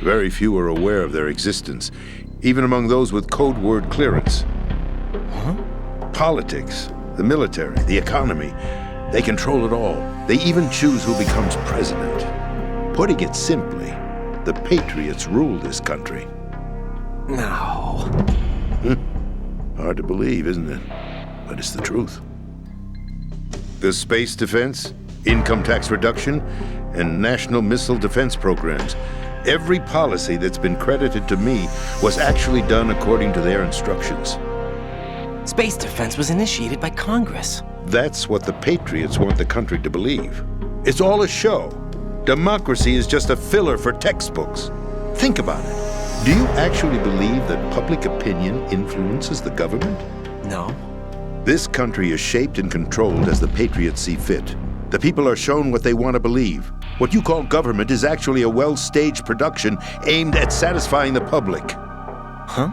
Very few are aware of their existence, even among those with code word clearance. Huh? Politics, the military, the economy, they control it all. They even choose who becomes president. Putting it simply, the Patriots rule this country. No. Hard to believe, isn't it? But it's the truth. The space defense, income tax reduction, and national missile defense programs. Every policy that's been credited to me was actually done according to their instructions. Space defense was initiated by Congress. That's what the Patriots want the country to believe. It's all a show. Democracy is just a filler for textbooks. Think about it. Do you actually believe that public opinion influences the government? No. This country is shaped and controlled as the Patriots see fit. The people are shown what they want to believe. What you call government is actually a well-staged production aimed at satisfying the public. Huh?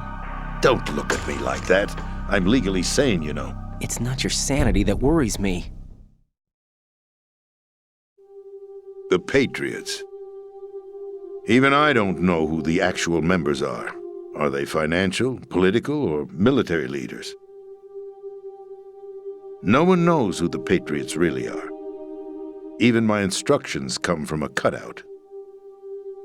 Don't look at me like that. I'm legally sane, you know. It's not your sanity that worries me. The Patriots. Even I don't know who the actual members are. Are they financial, political, or military leaders? No one knows who the Patriots really are. Even my instructions come from a cutout.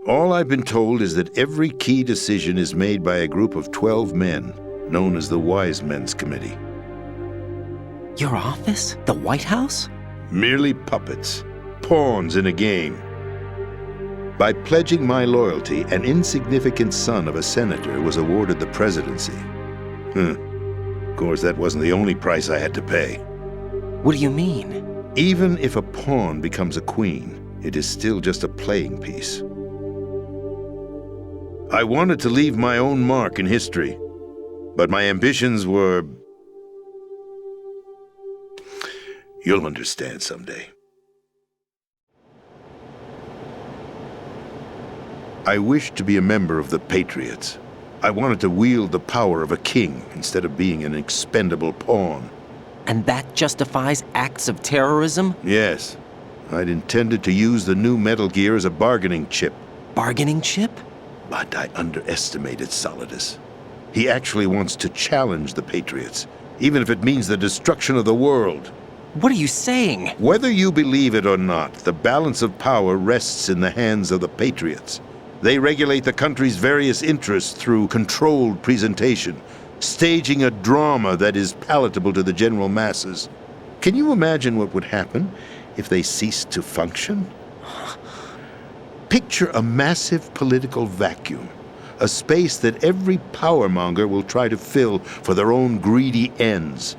All I've been told is that every key decision is made by a group of 12 men, known as the Wise Men's Committee. Your office? The White House? Merely puppets, pawns in a game. By pledging my loyalty, an insignificant son of a senator was awarded the presidency. Of course, that wasn't the only price I had to pay. What do you mean? Even if a pawn becomes a queen, it is still just a playing piece. I wanted to leave my own mark in history, but my ambitions were... You'll understand someday. I wished to be a member of the Patriots. I wanted to wield the power of a king instead of being an expendable pawn. And that justifies acts of terrorism? Yes. I'd intended to use the new Metal Gear as a bargaining chip. Bargaining chip? But I underestimated Solidus. He actually wants to challenge the Patriots, even if it means the destruction of the world. What are you saying? Whether you believe it or not, the balance of power rests in the hands of the Patriots. They regulate the country's various interests through controlled presentation, staging a drama that is palatable to the general masses. Can you imagine what would happen if they ceased to function? Picture a massive political vacuum, a space that every powermonger will try to fill for their own greedy ends.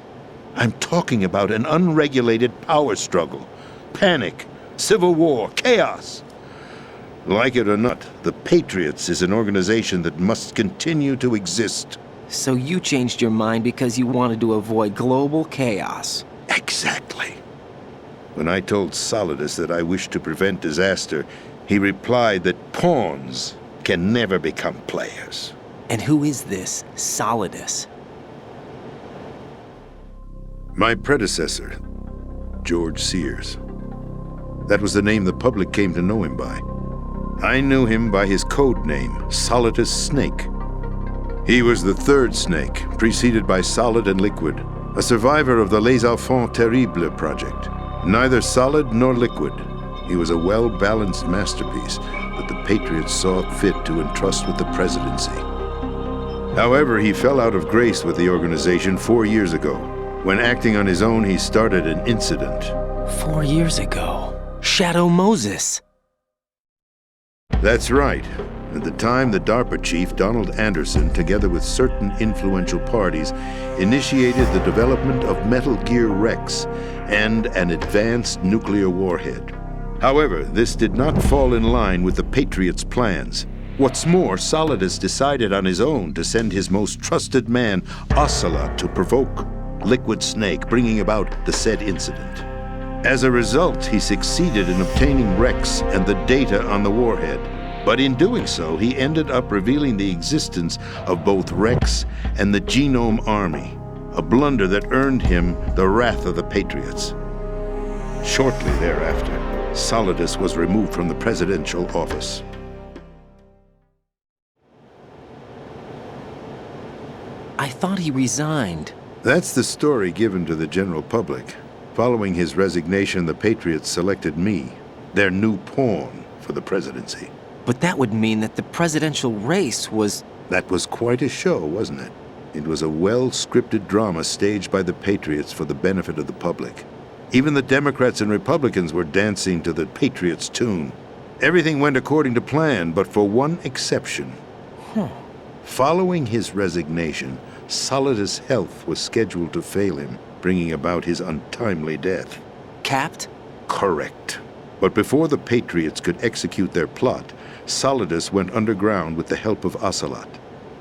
I'm talking about an unregulated power struggle, panic, civil war, chaos. Like it or not, the Patriots is an organization that must continue to exist. So you changed your mind because you wanted to avoid global chaos. Exactly. When I told Solidus that I wished to prevent disaster, he replied that pawns can never become players. And who is this Solidus? My predecessor, George Sears. That was the name the public came to know him by. I knew him by his code name, Solidus Snake. He was the third snake, preceded by Solid and Liquid, a survivor of the Les Enfants Terribles project. Neither solid nor liquid, he was a well-balanced masterpiece that the Patriots saw fit to entrust with the presidency. However, he fell out of grace with the organization 4 years ago. When acting on his own, he started an incident. 4 years ago? Shadow Moses. That's right. At the time, the DARPA chief, Donald Anderson, together with certain influential parties, initiated the development of Metal Gear Rex and an advanced nuclear warhead. However, this did not fall in line with the Patriots' plans. What's more, Solidus decided on his own to send his most trusted man, Ocelot, to provoke Liquid Snake, bringing about the said incident. As a result, he succeeded in obtaining Rex and the data on the warhead. But in doing so, he ended up revealing the existence of both Rex and the Genome Army, a blunder that earned him the wrath of the Patriots. Shortly thereafter, Solidus was removed from the presidential office. I thought he resigned. That's the story given to the general public. Following his resignation, the Patriots selected me, their new pawn, for the presidency. But that would mean that the presidential race was... That was quite a show, wasn't it? It was a well-scripted drama staged by the Patriots for the benefit of the public. Even the Democrats and Republicans were dancing to the Patriots' tune. Everything went according to plan, but for one exception. Following his resignation, Solidus' health was scheduled to fail him, bringing about his untimely death. Capped? Correct. But before the Patriots could execute their plot, Solidus went underground with the help of Ocelot.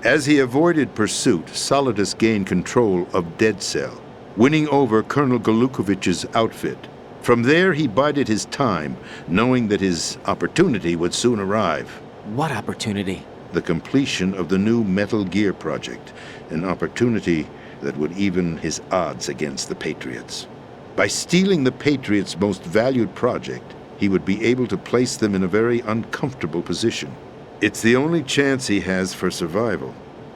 As he avoided pursuit, Solidus gained control of Dead Cell, winning over Colonel Golukovich's outfit. From there, he bided his time, knowing that his opportunity would soon arrive. What opportunity? The completion of the new Metal Gear project, an opportunity that would even his odds against the Patriots. By stealing the Patriots' most valued project, he would be able to place them in a very uncomfortable position. It's the only chance he has for survival.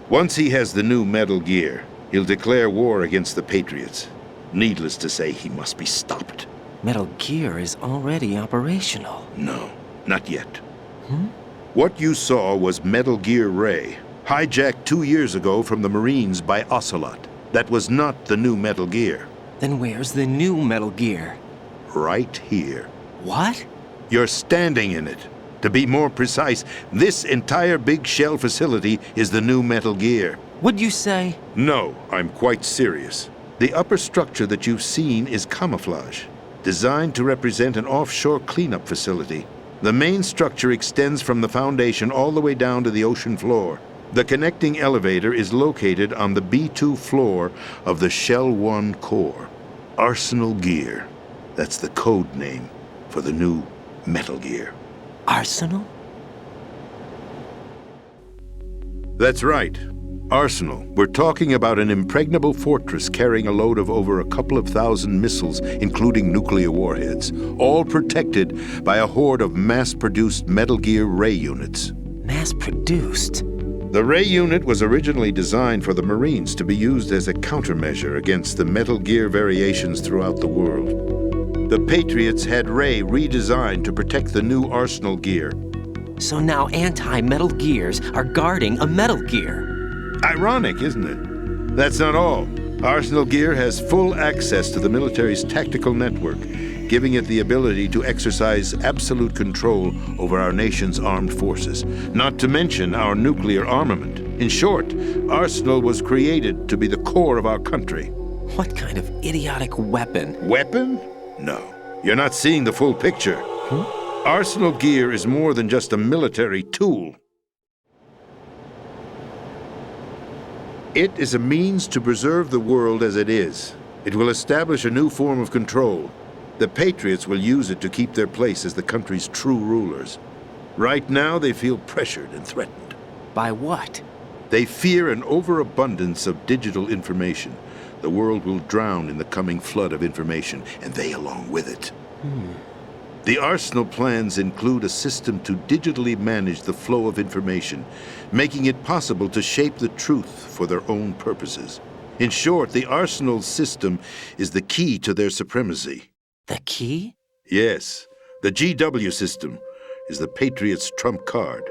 Once he has the new Metal Gear, he'll declare war against the Patriots. Needless to say, he must be stopped. Metal Gear is already operational. No, not yet. What you saw was Metal Gear Ray, hijacked 2 years ago from the Marines by Ocelot. That was not the new Metal Gear. Then where's the new Metal Gear? Right here. What? You're standing in it. To be more precise, this entire big shell facility is the new Metal Gear. What'd you say? No, I'm quite serious. The upper structure that you've seen is camouflage, designed to represent an offshore cleanup facility. The main structure extends from the foundation all the way down to the ocean floor. The connecting elevator is located on the B2 floor of the Shell 1 core. Arsenal Gear. That's the code name for the new Metal Gear. Arsenal? That's right. Arsenal. We're talking about an impregnable fortress carrying a load of over a couple of thousand missiles, including nuclear warheads, all protected by a horde of mass-produced Metal Gear Ray units. Mass-produced? produced. The Ray unit was originally designed for the Marines to be used as a countermeasure against the Metal Gear variations throughout the world. The Patriots had Ray redesigned to protect the new Arsenal gear. So now anti-Metal Gears are guarding a Metal Gear. Ironic, isn't it? That's not all. Arsenal Gear has full access to the military's tactical network, giving it the ability to exercise absolute control over our nation's armed forces, not to mention our nuclear armament. In short, Arsenal was created to be the core of our country. What kind of idiotic weapon? Weapon? No. You're not seeing the full picture. Arsenal Gear is more than just a military tool. It is a means to preserve the world as it is. It will establish a new form of control. The Patriots will use it to keep their place as the country's true rulers. Right now, they feel pressured and threatened. By what? They fear an overabundance of digital information. The world will drown in the coming flood of information, and they along with it. The Arsenal plans include a system to digitally manage the flow of information, making it possible to shape the truth for their own purposes. In short, the Arsenal system is the key to their supremacy. The key? Yes. The GW system is the Patriots' trump card.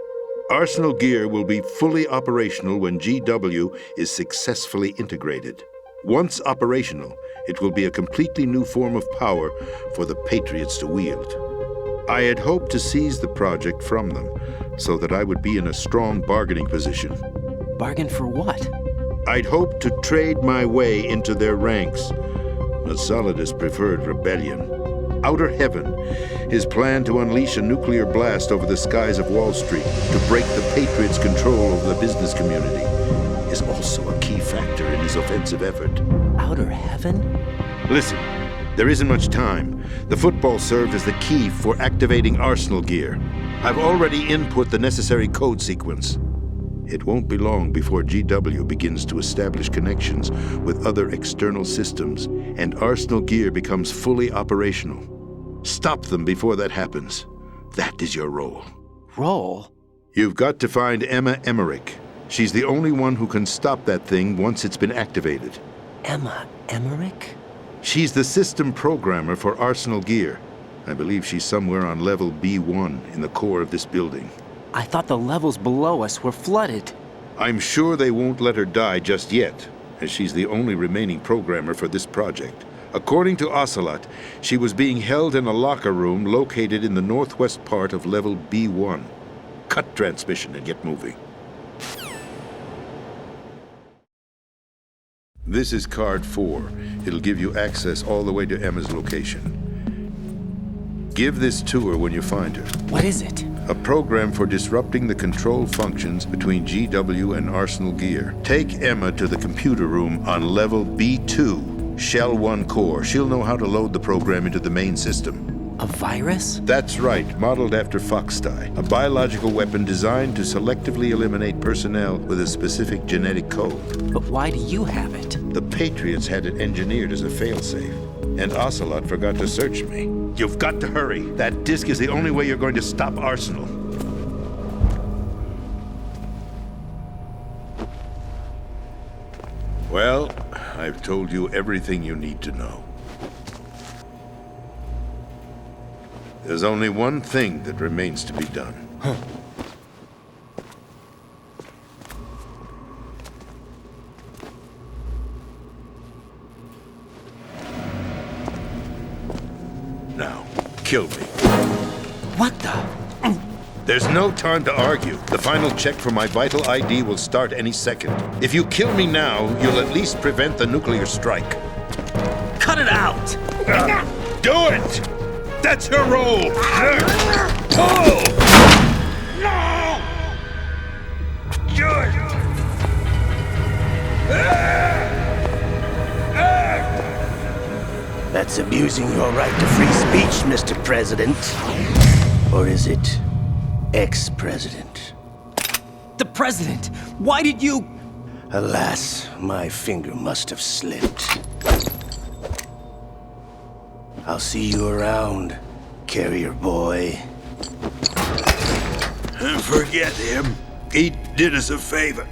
Arsenal Gear will be fully operational when GW is successfully integrated. Once operational, it will be a completely new form of power for the Patriots to wield. I had hoped to seize the project from them so that I would be in a strong bargaining position. Bargain for what? I'd hoped to trade my way into their ranks. But Solidus preferred rebellion. Outer Heaven, his plan to unleash a nuclear blast over the skies of Wall Street to break the Patriots' control over the business community, is also a key factor in his offensive effort. Outer Heaven? Listen, there isn't much time. The football served as the key for activating Arsenal Gear. I've already input the necessary code sequence. It won't be long before GW begins to establish connections with other external systems, and Arsenal Gear becomes fully operational. Stop them before that happens. That is your role. Role? You've got to find Emma Emmerich. She's the only one who can stop that thing once it's been activated. Emma Emmerich? She's the system programmer for Arsenal Gear. I believe she's somewhere on level B1 in the core of this building. I thought the levels below us were flooded. I'm sure they won't let her die just yet, as she's the only remaining programmer for this project. According to Ocelot, she was being held in a locker room located in the northwest part of level B1. Cut transmission and get moving. This is card 4. It'll give you access all the way to Emma's location. Give this to her when you find her. What is it? A program for disrupting the control functions between GW and Arsenal Gear. Take Emma to the computer room on level B2, Shell 1 core. She'll know how to load the program into the main system. A virus? That's right, modeled after Foxdie, a biological weapon designed to selectively eliminate personnel with a specific genetic code. But why do you have it? The Patriots had it engineered as a failsafe, and Ocelot forgot to search me. You've got to hurry. That disk is the only way you're going to stop Arsenal. Well, I've told you everything you need to know. There's only one thing that remains to be done. Now, kill me. What the? There's no time to argue. The final check for my vital ID will start any second. If you kill me now, you'll at least prevent the nuclear strike. Cut it out! Do it! That's her role! Pull! No! Good! That's abusing your right to free speech, Mr. President. Or is it ex-president? The president! Why did you... Alas, my finger must have slipped. I'll see you around, carrier boy. Forget him. He did us a favor.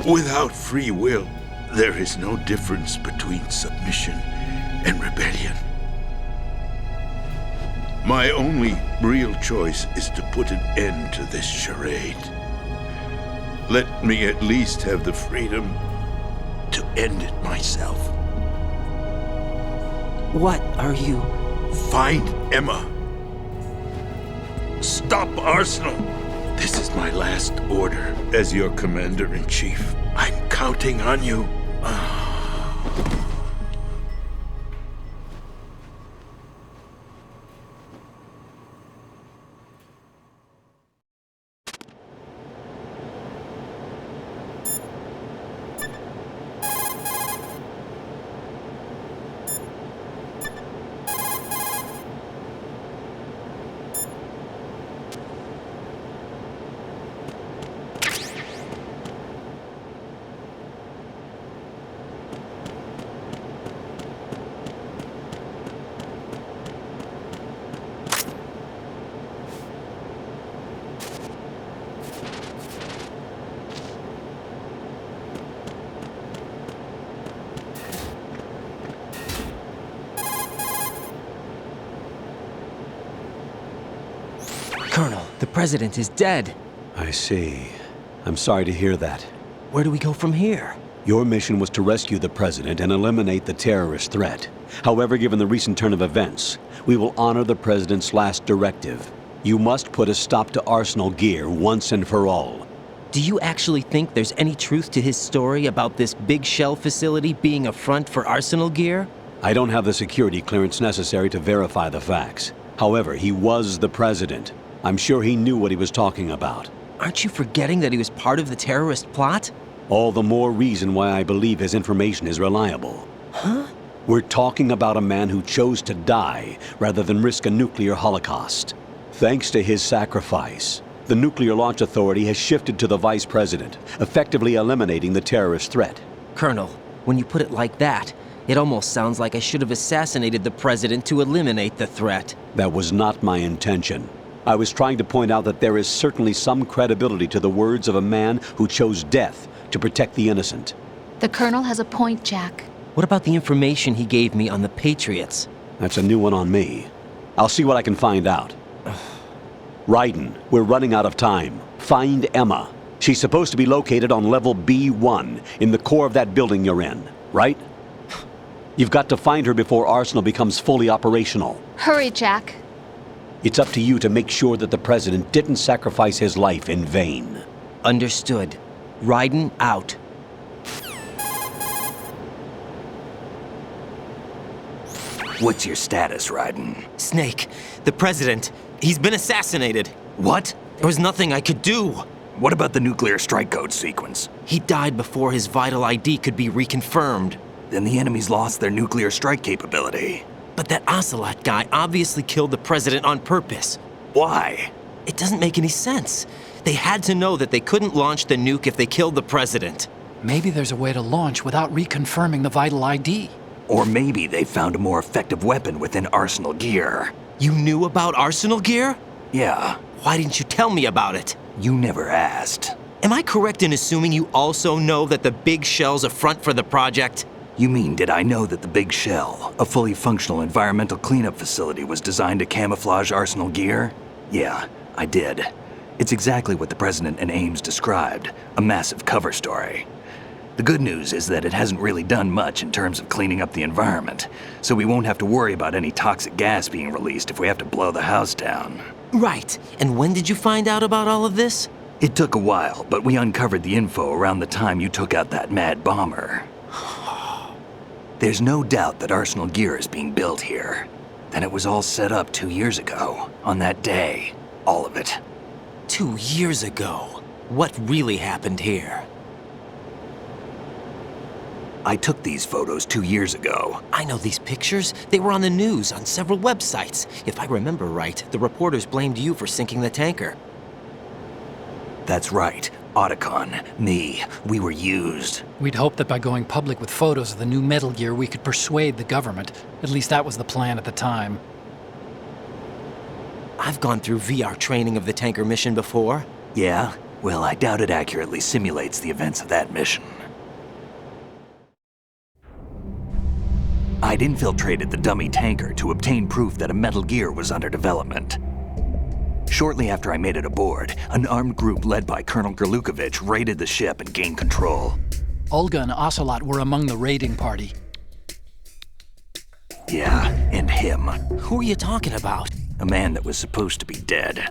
Without free will, there is no difference between submission and rebellion. My only real choice is to put an end to this charade. Let me at least have the freedom to end it myself. What are you? Find Emma. Stop Arsenal. This is my last order as your commander-in-chief. I'm counting on you. Colonel, the president is dead. I see. I'm sorry to hear that. Where do we go from here? Your mission was to rescue the president and eliminate the terrorist threat. However, given the recent turn of events, we will honor the president's last directive. You must put a stop to Arsenal Gear once and for all. Do you actually think there's any truth to his story about this big shell facility being a front for Arsenal Gear? I don't have the security clearance necessary to verify the facts. However, he was the president. I'm sure he knew what he was talking about. Aren't you forgetting that he was part of the terrorist plot? All the more reason why I believe his information is reliable. Huh? We're talking about a man who chose to die rather than risk a nuclear holocaust. Thanks to his sacrifice, the Nuclear Launch Authority has shifted to the vice president, effectively eliminating the terrorist threat. Colonel, when you put it like that, it almost sounds like I should have assassinated the president to eliminate the threat. That was not my intention. I was trying to point out that there is certainly some credibility to the words of a man who chose death to protect the innocent. The Colonel has a point, Jack. What about the information he gave me on the Patriots? That's a new one on me. I'll see what I can find out. Raiden, we're running out of time. Find Emma. She's supposed to be located on level B1 in the core of that building you're in, right? You've got to find her before Arsenal becomes fully operational. Hurry, Jack. It's up to you to make sure that the president didn't sacrifice his life in vain. Understood. Raiden out. What's your status, Raiden? Snake, the president, he's been assassinated. What? There was nothing I could do. What about the nuclear strike code sequence? He died before his vital ID could be reconfirmed. Then the enemy's lost their nuclear strike capability. But that Ocelot guy obviously killed the president on purpose. Why? It doesn't make any sense. They had to know that they couldn't launch the nuke if they killed the president. Maybe there's a way to launch without reconfirming the vital ID. Or maybe they found a more effective weapon within Arsenal Gear. You knew about Arsenal Gear? Yeah. Why didn't you tell me about it? You never asked. Am I correct in assuming you also know that the Big Shell's a front for the project? You mean, did I know that the Big Shell, a fully functional environmental cleanup facility, was designed to camouflage Arsenal Gear? Yeah, I did. It's exactly what the President and Ames described, a massive cover story. The good news is that it hasn't really done much in terms of cleaning up the environment, so we won't have to worry about any toxic gas being released if we have to blow the house down. Right. And when did you find out about all of this? It took a while, but we uncovered the info around the time you took out that mad bomber. There's no doubt that Arsenal Gear is being built here. That it was all set up 2 years ago, on that day. All of it. 2 years ago? What really happened here? I took these photos 2 years ago. I know these pictures. They were on the news, on several websites. If I remember right, the reporters blamed you for sinking the tanker. That's right. Otacon, me, we were used. We'd hoped that by going public with photos of the new Metal Gear, we could persuade the government. At least that was the plan at the time. I've gone through VR training of the tanker mission before. Yeah? Well, I doubt it accurately simulates the events of that mission. I'd infiltrated the dummy tanker to obtain proof that a Metal Gear was under development. Shortly after I made it aboard, an armed group led by Colonel Gerlukovich raided the ship and gained control. Olga and Ocelot were among the raiding party. Yeah, and him. Who are you talking about? A man that was supposed to be dead.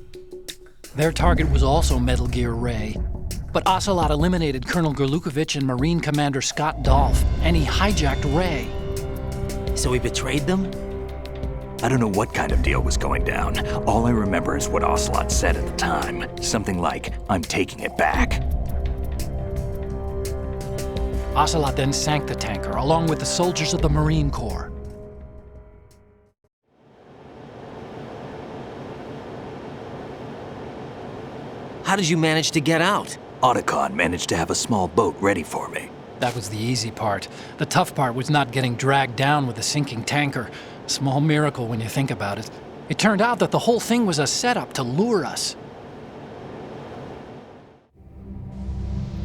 Their target was also Metal Gear Ray. But Ocelot eliminated Colonel Gerlukovich and Marine Commander Scott Dolph, and he hijacked Ray. So he betrayed them? I don't know what kind of deal was going down. All I remember is what Ocelot said at the time. Something like, "I'm taking it back." Ocelot then sank the tanker, along with the soldiers of the Marine Corps. How did you manage to get out? Otacon managed to have a small boat ready for me. That was the easy part. The tough part was not getting dragged down with a sinking tanker. A small miracle when you think about it. It turned out that the whole thing was a setup to lure us.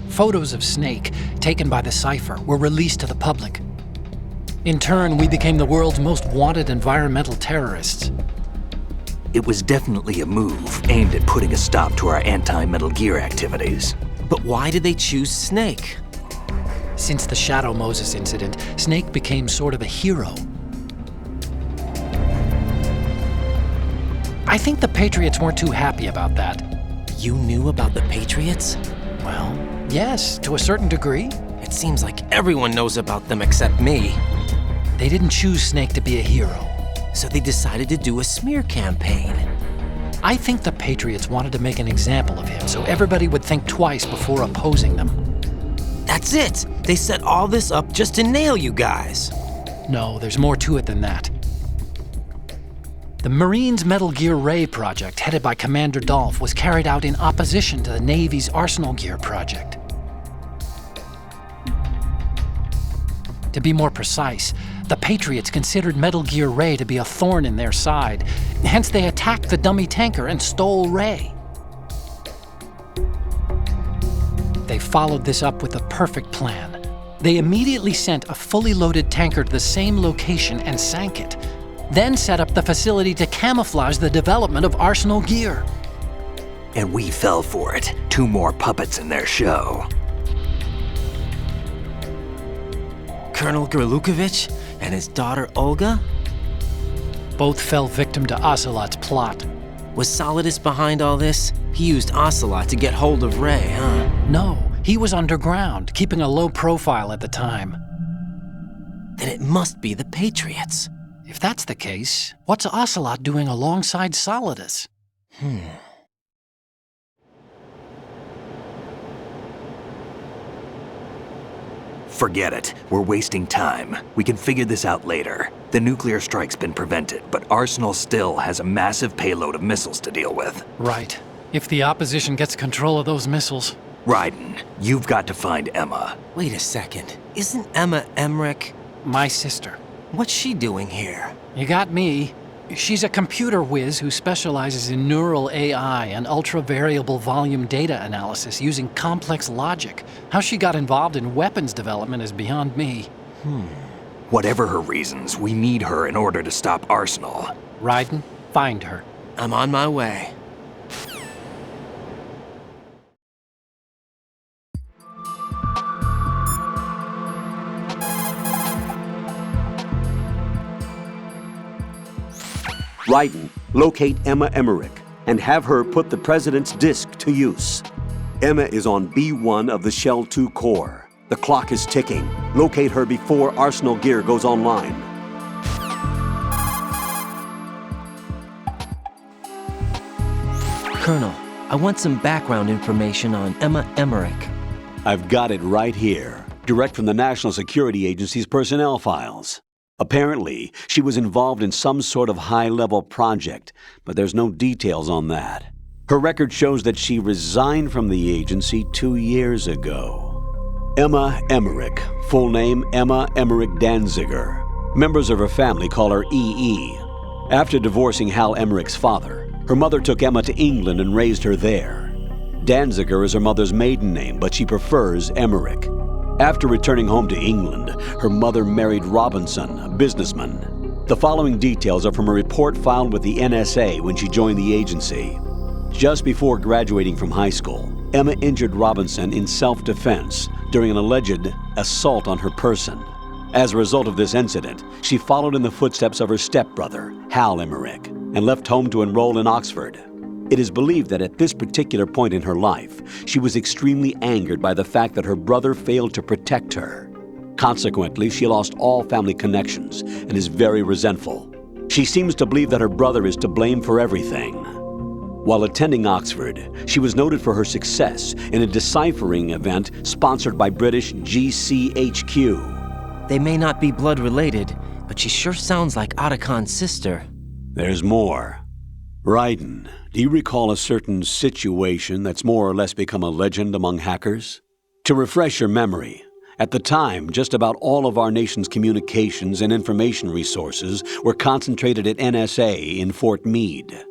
Photos of Snake, taken by the Cypher, were released to the public. In turn, we became the world's most wanted environmental terrorists. It was definitely a move aimed at putting a stop to our anti-Metal Gear activities. But why did they choose Snake? Since the Shadow Moses incident, Snake became sort of a hero. I think the Patriots weren't too happy about that. You knew about the Patriots? Well, yes, to a certain degree. It seems like everyone knows about them except me. They didn't choose Snake to be a hero. So they decided to do a smear campaign. I think the Patriots wanted to make an example of him so everybody would think twice before opposing them. That's it! They set all this up just to nail you guys. No, there's more to it than that. The Marines' Metal Gear Ray project, headed by Commander Dolph, was carried out in opposition to the Navy's Arsenal Gear project. To be more precise, the Patriots considered Metal Gear Ray to be a thorn in their side. Hence, they attacked the dummy tanker and stole Ray. They followed this up with a perfect plan. They immediately sent a fully loaded tanker to the same location and sank it, then set up the facility to camouflage the development of Arsenal Gear. And we fell for it. 2 more puppets in their show. Colonel Gerlukovich and his daughter Olga? Both fell victim to Ocelot's plot. Was Solidus behind all this? He used Ocelot to get hold of Ray, huh? No, he was underground, keeping a low profile at the time. Then it must be the Patriots. If that's the case, what's Ocelot doing alongside Solidus? Forget it. We're wasting time. We can figure this out later. The nuclear strike's been prevented, but Arsenal still has a massive payload of missiles to deal with. Right. If the opposition gets control of those missiles. Raiden, you've got to find Emma. Wait a second. Isn't Emma Emmerich my sister? What's she doing here? You got me. She's a computer whiz who specializes in neural AI and ultra-variable volume data analysis using complex logic. How she got involved in weapons development is beyond me. Whatever her reasons, we need her in order to stop Arsenal. Raiden, find her. I'm on my way. Raiden, locate Emma Emmerich and have her put the President's disk to use. Emma is on B1 of the Shell 2 core. The clock is ticking. Locate her before Arsenal Gear goes online. Colonel, I want some background information on Emma Emmerich. I've got it right here, direct from the National Security Agency's personnel files. Apparently, she was involved in some sort of high-level project, but there's no details on that. Her record shows that she resigned from the agency 2 years ago. Emma Emmerich, full name Emma Emmerich Danziger. Members of her family call her EE. After divorcing Hal Emmerich's father, her mother took Emma to England and raised her there. Danziger is her mother's maiden name, but she prefers Emmerich. After returning home to England, her mother married Robinson, a businessman. The following details are from a report filed with the NSA when she joined the agency. Just before graduating from high school, Emma injured Robinson in self-defense during an alleged assault on her person. As a result of this incident, she followed in the footsteps of her stepbrother, Hal Emmerich, and left home to enroll in Oxford. It is believed that at this particular point in her life, she was extremely angered by the fact that her brother failed to protect her. Consequently, she lost all family connections and is very resentful. She seems to believe that her brother is to blame for everything. While attending Oxford, she was noted for her success in a deciphering event sponsored by British GCHQ. They may not be blood related, but she sure sounds like Otachan's sister. There's more. Raiden, do you recall a certain situation that's more or less become a legend among hackers? To refresh your memory, at the time, just about all of our nation's communications and information resources were concentrated at NSA in Fort Meade.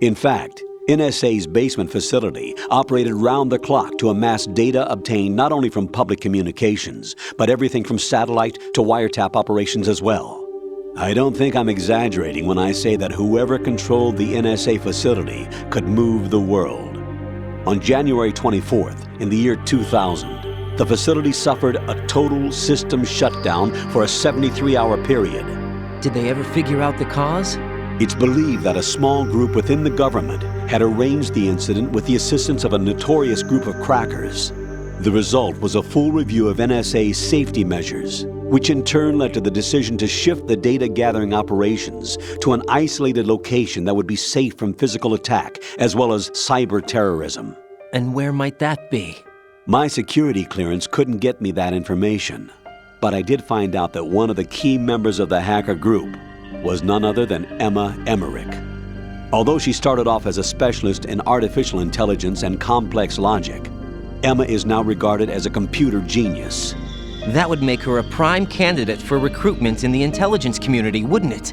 In fact, NSA's basement facility operated round the clock to amass data obtained not only from public communications, but everything from satellite to wiretap operations as well. I don't think I'm exaggerating when I say that whoever controlled the NSA facility could move the world. On January 24th, in the year 2000, the facility suffered a total system shutdown for a 73-hour period. Did they ever figure out the cause? It's believed that a small group within the government had arranged the incident with the assistance of a notorious group of crackers. The result was a full review of NSA's safety measures, which in turn led to the decision to shift the data-gathering operations to an isolated location that would be safe from physical attack, as well as cyber terrorism. And where might that be? My security clearance couldn't get me that information, but I did find out that one of the key members of the hacker group was none other than Emma Emmerich. Although she started off as a specialist in artificial intelligence and complex logic, Emma is now regarded as a computer genius. That would make her a prime candidate for recruitment in the intelligence community, wouldn't it?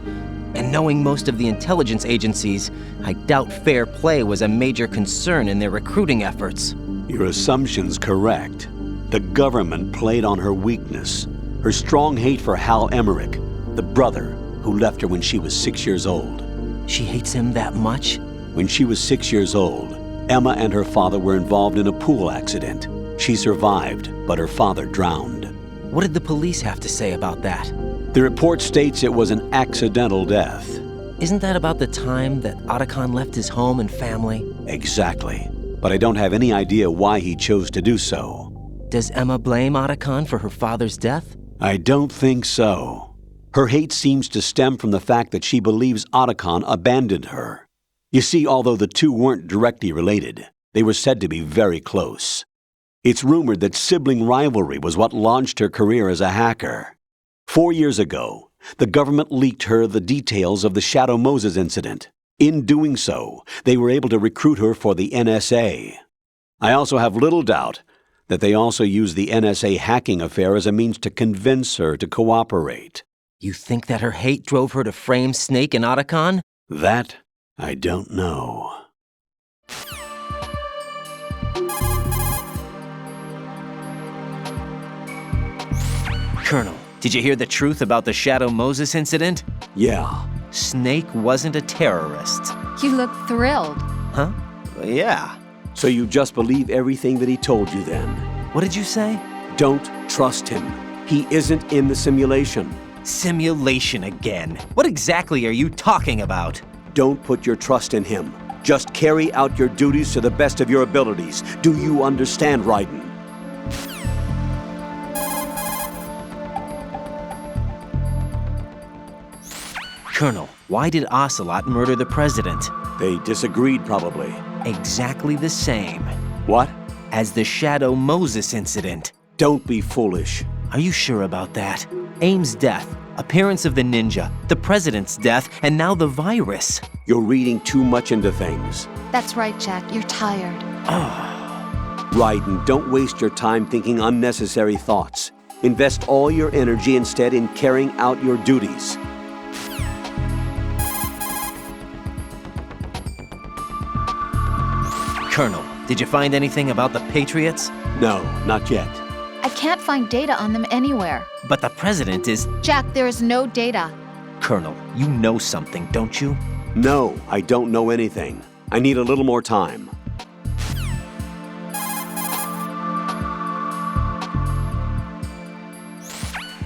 And knowing most of the intelligence agencies, I doubt fair play was a major concern in their recruiting efforts. Your assumption's correct. The government played on her weakness, her strong hate for Hal Emmerich, the brother who left her when she was 6 years old. She hates him that much? When she was 6 years old, Emma and her father were involved in a pool accident. She survived, but her father drowned. What did the police have to say about that? The report states it was an accidental death. Isn't that about the time that Otachan left his home and family? Exactly. But I don't have any idea why he chose to do so. Does Emma blame Otachan for her father's death? I don't think so. Her hate seems to stem from the fact that she believes Otachan abandoned her. You see, although the two weren't directly related, they were said to be very close. It's rumored that sibling rivalry was what launched her career as a hacker. 4 years ago, the government leaked her the details of the Shadow Moses incident. In doing so, they were able to recruit her for the NSA. I also have little doubt that they also used the NSA hacking affair as a means to convince her to cooperate. You think that her hate drove her to frame Snake and Otachan? That I don't know. Colonel, did you hear the truth about the Shadow Moses incident? Yeah. Snake wasn't a terrorist. You look thrilled. Huh? Yeah. So you just believe everything that he told you then? What did you say? Don't trust him. He isn't in the simulation. Simulation again. What exactly are you talking about? Don't put your trust in him. Just carry out your duties to the best of your abilities. Do you understand, Raiden? Colonel, why did Ocelot murder the president? They disagreed, probably. Exactly the same. What? As the Shadow Moses incident. Don't be foolish. Are you sure about that? Aim's death, appearance of the ninja, the president's death, and now the virus. You're reading too much into things. That's right, Jack. You're tired. Raiden, don't waste your time thinking unnecessary thoughts. Invest all your energy instead in carrying out your duties. Colonel, Did you find anything about the Patriots? No, not yet. I can't find data on them anywhere. But the president is... Jack, there is no data. Colonel, you know something, don't you? No, I don't know anything. I need a little more time.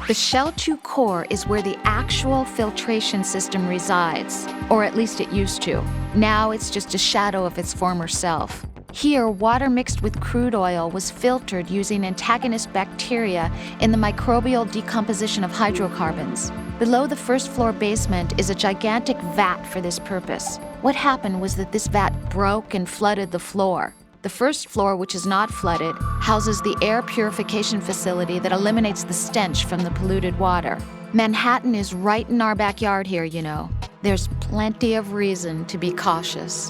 The Shell 2 core is where the actual filtration system resides, or at least it used to. Now it's just a shadow of its former self. Here, water mixed with crude oil was filtered using antagonist bacteria in the microbial decomposition of hydrocarbons. Below the first floor basement is a gigantic vat for this purpose. What happened was that this vat broke and flooded the floor. The first floor, which is not flooded, houses the air purification facility that eliminates the stench from the polluted water. Manhattan is right in our backyard here, you know. There's plenty of reason to be cautious.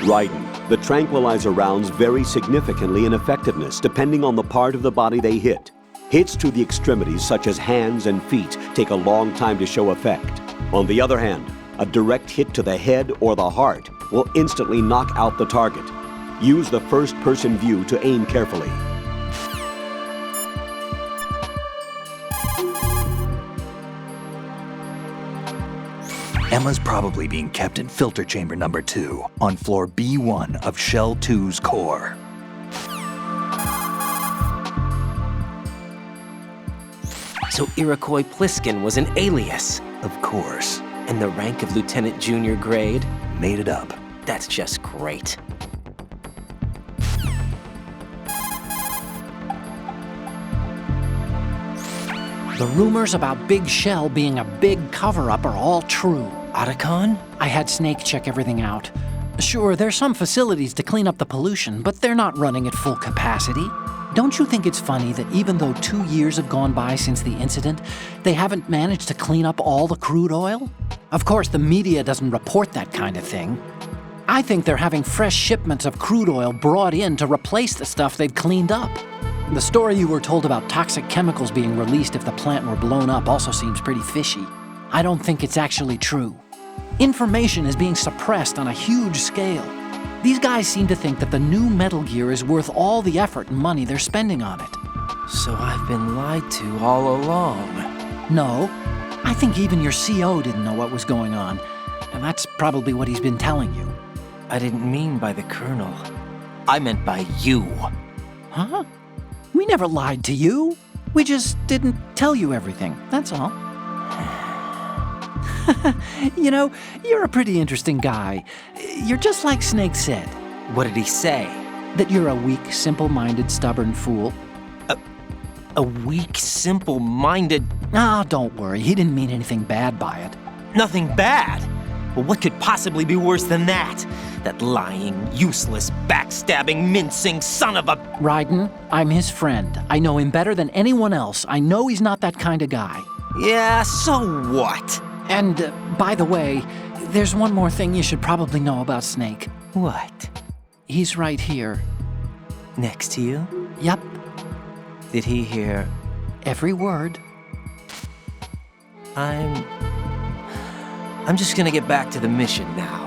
Raiden, the tranquilizer rounds vary significantly in effectiveness depending on the part of the body they hit. Hits to the extremities, such as hands and feet, take a long time to show effect. On the other hand, a direct hit to the head or the heart will instantly knock out the target. Use the first-person view to aim carefully. Emma's probably being kept in filter chamber number 2 on floor B1 of Shell 2's core. So Iroquois Pliskin was an alias? Of course. And the rank of Lieutenant Junior grade? Made it up. That's just great. The rumors about Big Shell being a big cover-up are all true. Otacon? I had Snake check everything out. Sure, there's some facilities to clean up the pollution, but they're not running at full capacity. Don't you think it's funny that even though 2 years have gone by since the incident, they haven't managed to clean up all the crude oil? Of course, the media doesn't report that kind of thing. I think they're having fresh shipments of crude oil brought in to replace the stuff they've cleaned up. The story you were told about toxic chemicals being released if the plant were blown up also seems pretty fishy. I don't think it's actually true. Information is being suppressed on a huge scale. These guys seem to think that the new Metal Gear is worth all the effort and money they're spending on it. So I've been lied to all along. No, I think even your CO didn't know what was going on, and that's probably what he's been telling you. I didn't mean by the Colonel. I meant by you. Huh? We never lied to you. We just didn't tell you everything, that's all. You know, you're a pretty interesting guy. You're just like Snake said. What did he say? That you're a weak, simple-minded, stubborn fool. A weak, simple-minded... Ah, don't worry. He didn't mean anything bad by it. Nothing bad? Well, what could possibly be worse than that? That lying, useless, backstabbing, mincing son of a... Raiden, I'm his friend. I know him better than anyone else. I know he's not that kind of guy. Yeah, so what? And, by the way, there's one more thing you should probably know about Snake. What? He's right here. Next to you? Yep. Did he hear... every word? I'm just gonna get back to the mission now.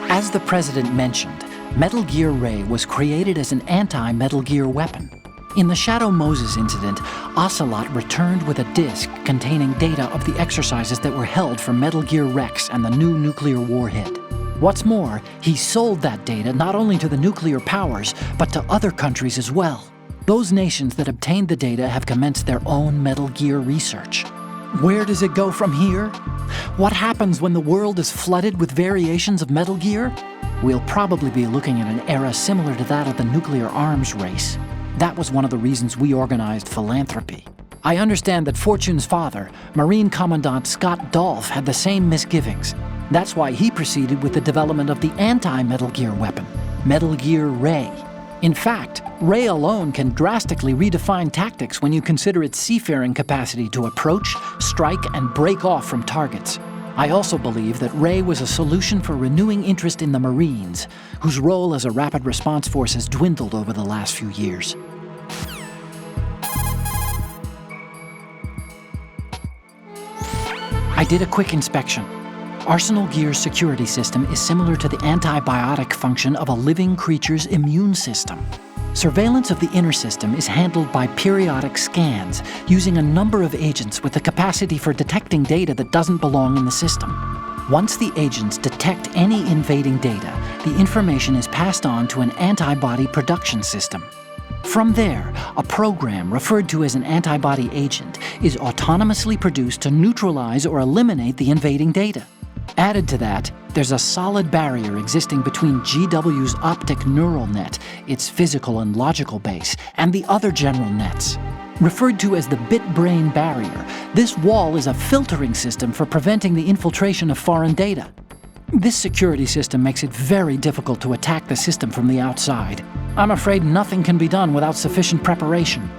As the President mentioned, Metal Gear Ray was created as an anti-Metal Gear weapon. In the Shadow Moses incident, Ocelot returned with a disk containing data of the exercises that were held for Metal Gear Rex and the new nuclear warhead. What's more, he sold that data not only to the nuclear powers, but to other countries as well. Those nations that obtained the data have commenced their own Metal Gear research. Where does it go from here? What happens when the world is flooded with variations of Metal Gear? We'll probably be looking at an era similar to that of the nuclear arms race. That was one of the reasons we organized philanthropy. I understand that Fortune's father, Marine Commandant Scott Dolph, had the same misgivings. That's why he proceeded with the development of the anti-Metal Gear weapon, Metal Gear Ray. In fact, Ray alone can drastically redefine tactics when you consider its seafaring capacity to approach, strike, and break off from targets. I also believe that Ray was a solution for renewing interest in the Marines, whose role as a rapid response force has dwindled over the last few years. I did a quick inspection. Arsenal Gear's security system is similar to the antibiotic function of a living creature's immune system. Surveillance of the inner system is handled by periodic scans, using a number of agents with the capacity for detecting data that doesn't belong in the system. Once the agents detect any invading data, the information is passed on to an antibody production system. From there, a program referred to as an antibody agent is autonomously produced to neutralize or eliminate the invading data. Added to that, there's a solid barrier existing between GW's optic neural net, its physical and logical base, and the other general nets. Referred to as the bit-brain barrier, this wall is a filtering system for preventing the infiltration of foreign data. This security system makes it very difficult to attack the system from the outside. I'm afraid nothing can be done without sufficient preparation.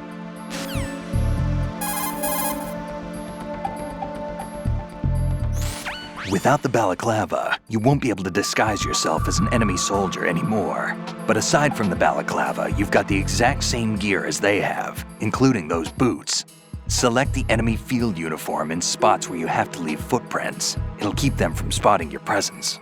Without the balaclava, you won't be able to disguise yourself as an enemy soldier anymore. But aside from the balaclava, you've got the exact same gear as they have, including those boots. Select the enemy field uniform in spots where you have to leave footprints. It'll keep them from spotting your presence.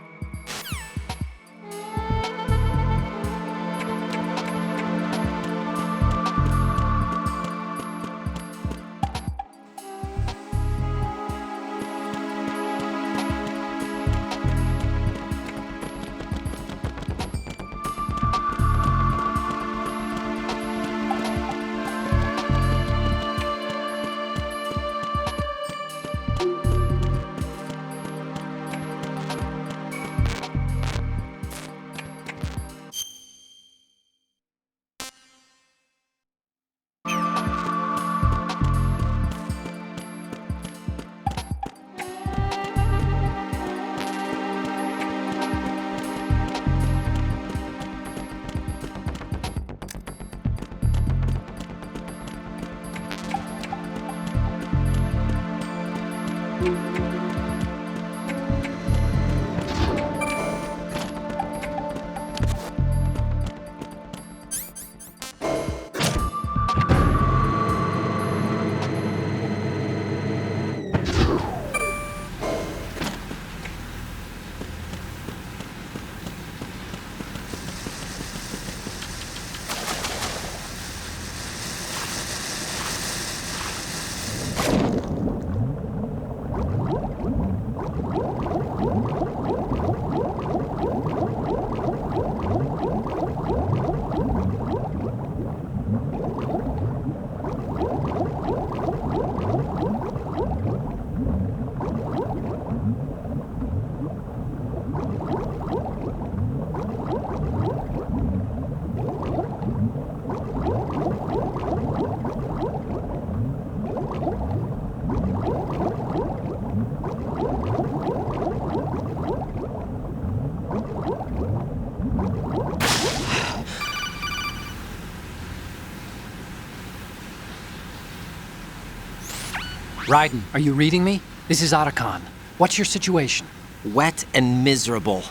Raiden, are you reading me? This is Otacon. What's your situation? Wet and miserable.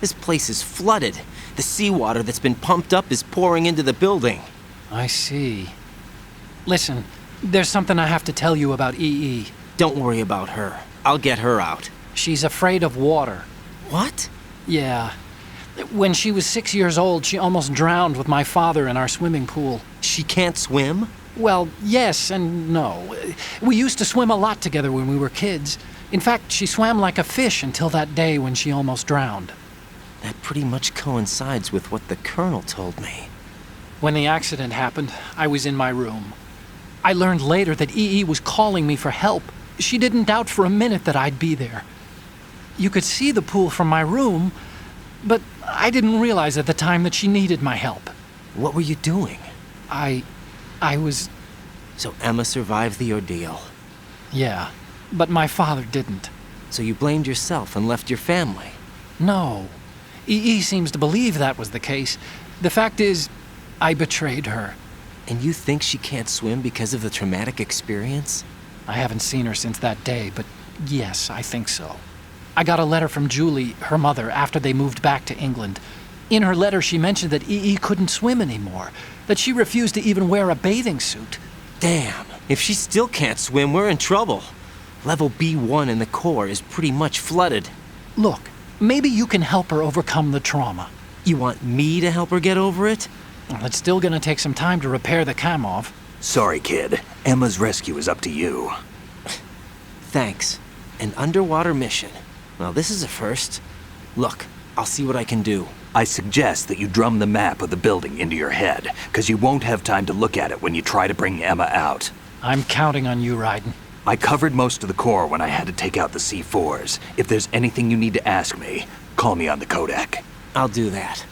This place is flooded. The seawater that's been pumped up is pouring into the building. I see. Listen, there's something I have to tell you about EE. Don't worry about her. I'll get her out. She's afraid of water. What? Yeah. When she was 6 years old, she almost drowned with my father in our swimming pool. She can't swim? Well, yes and no. We used to swim a lot together when we were kids. In fact, she swam like a fish until that day when she almost drowned. That pretty much coincides with what the Colonel told me. When the accident happened, I was in my room. I learned later that EE was calling me for help. She didn't doubt for a minute that I'd be there. You could see the pool from my room, but I didn't realize at the time that she needed my help. What were you doing? I was... So Emma survived the ordeal? Yeah, but my father didn't. So you blamed yourself and left your family? No. EE seems to believe that was the case. The fact is, I betrayed her. And you think she can't swim because of the traumatic experience? I haven't seen her since that day, but yes, I think so. I got a letter from Julie, her mother, after they moved back to England. In her letter, she mentioned that EE couldn't swim anymore, that she refused to even wear a bathing suit. Damn, if she still can't swim, we're in trouble. Level B1 in the core is pretty much flooded. Look, maybe you can help her overcome the trauma. You want me to help her get over it? Well, it's still gonna take some time to repair the Kamov. Sorry, kid. Emma's rescue is up to you. Thanks. An underwater mission. Well, this is a first. Look, I'll see what I can do. I suggest that you drum the map of the building into your head, because you won't have time to look at it when you try to bring Emma out. I'm counting on you, Raiden. I covered most of the core when I had to take out the C4s. If there's anything you need to ask me, call me on the codec. I'll do that.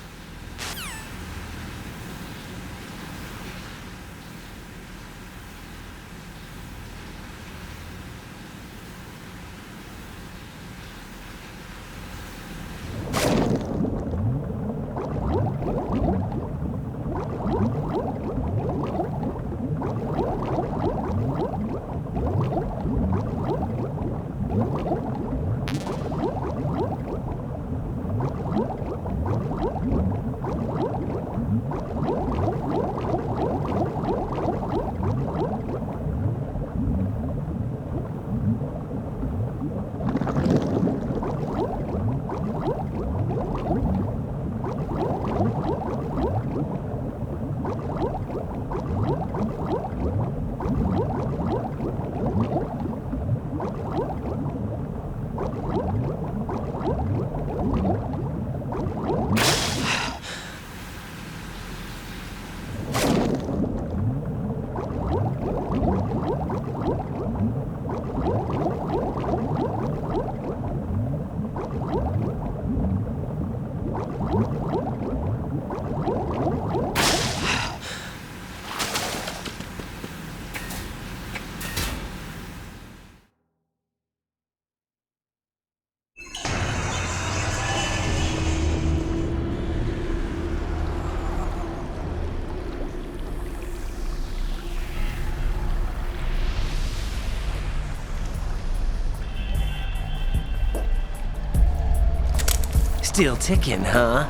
Still ticking, huh?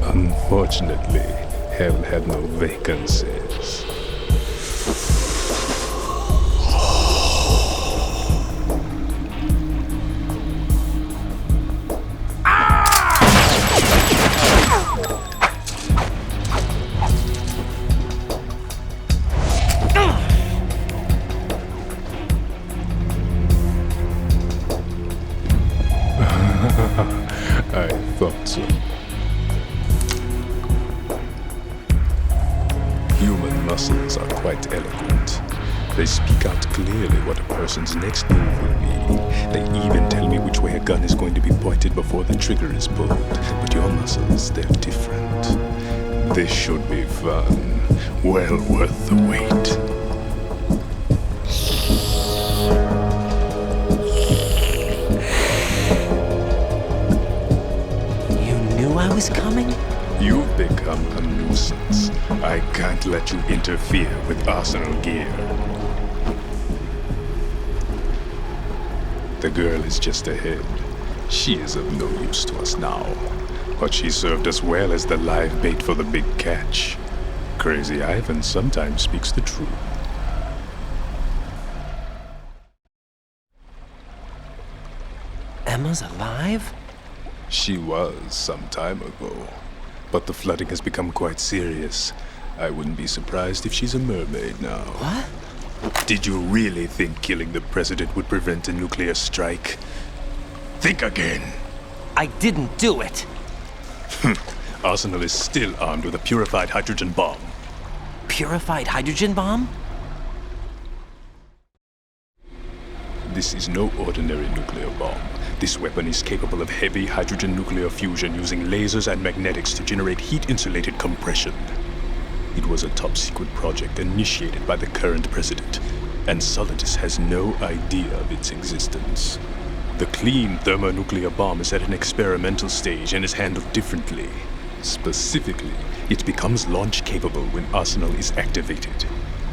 Unfortunately, hell had no vacancies. I thought so. Human muscles are quite eloquent. They speak out clearly what a person's next move will be. They even tell me which way a gun is going to be pointed before the trigger is pulled. But your muscles, they're different. This should be fun. Well worth the wait. I was coming? You've become a nuisance. I can't let you interfere with Arsenal gear. The girl is just ahead. She is of no use to us now. But she served us well as the live bait for the big catch. Crazy Ivan sometimes speaks the truth. Emma's alive? She was some time ago, but the flooding has become quite serious. I wouldn't be surprised if she's a mermaid now. What? Did you really think killing the president would prevent a nuclear strike? Think again. I didn't do it. Arsenal is still armed with a purified hydrogen bomb. Purified hydrogen bomb? This is no ordinary nuclear bomb. This weapon is capable of heavy hydrogen nuclear fusion using lasers and magnetics to generate heat-insulated compression. It was a top-secret project initiated by the current president, and Solidus has no idea of its existence. The clean thermonuclear bomb is at an experimental stage and is handled differently. Specifically, it becomes launch-capable when Arsenal is activated.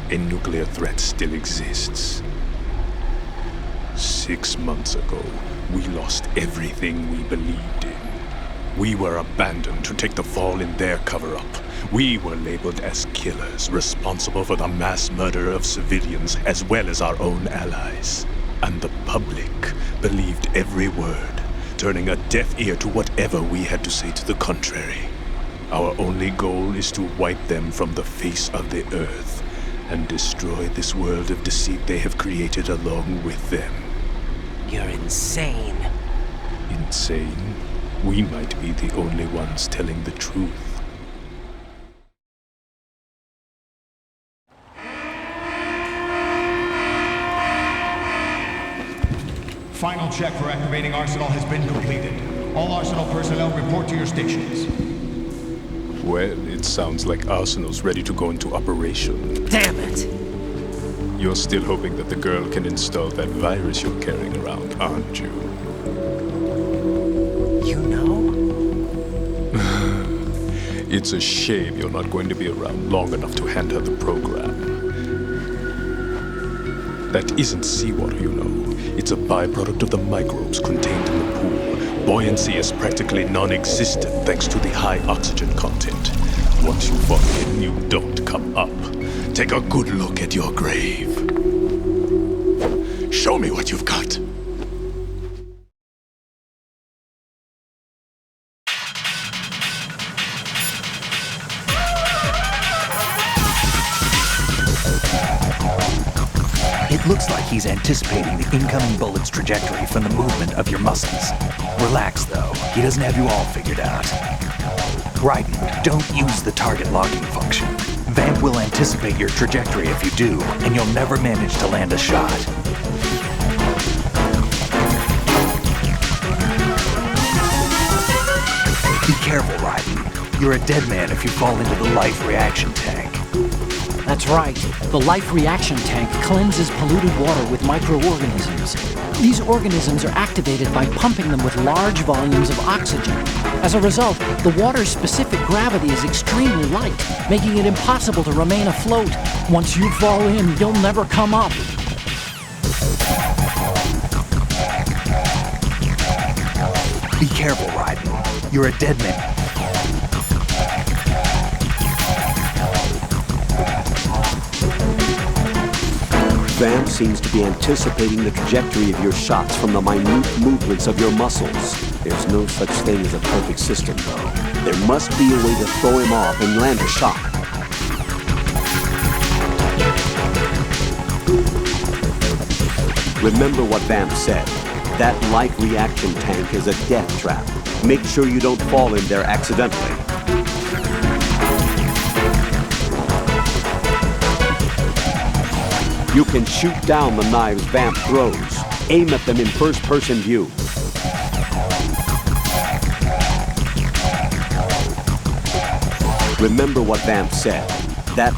A nuclear threat still exists. 6 months ago, we lost everything we believed in. We were abandoned to take the fall in their cover-up. We were labeled as killers. killers responsible for the mass murder of civilians as well as our own allies. And the public believed every word, turning a deaf ear to whatever we had to say to the contrary. Our only goal is to wipe them from the face of the earth and destroy this world of deceit they have created along with them. You're insane. Insane? We might be the only ones telling the truth. Final check for activating Arsenal has been completed. All Arsenal personnel report to your stations. Well, it sounds like Arsenal's ready to go into operation. Damn it! You're still hoping that the girl can install that virus you're carrying around, aren't you? You know? It's a shame you're not going to be around long enough to hand her the program. That isn't seawater, you know. It's a byproduct of the microbes contained in the pool. Buoyancy is practically non-existent thanks to the high oxygen content. Once you fall in, you don't come up. Take a good look at your grave. Show me what you've got. It looks like he's anticipating the incoming bullet's trajectory from the movement of your muscles. Relax, though. He doesn't have you all figured out. Raiden, don't use the target locking function. Vamp will anticipate your trajectory if you do, and you'll never manage to land a shot. Be careful, Raiden. You're a dead man if you fall into the life reaction tank. That's right. The life reaction tank cleanses polluted water with microorganisms. These organisms are activated by pumping them with large volumes of oxygen. As a result, the water's specific gravity is extremely light, making it impossible to remain afloat. Once you fall in, you'll never come up. Be careful, Raiden. You're a dead man. Vamp seems to be anticipating the trajectory of your shots from the minute movements of your muscles. There's no such thing as a perfect system, though. There must be a way to throw him off and land a shot. Remember what Vamp said. That life reaction tank is a death trap. Make sure you don't fall in there accidentally. You can shoot down the knives Vamp throws. Aim at them in first-person view. Remember what Vamp said. That...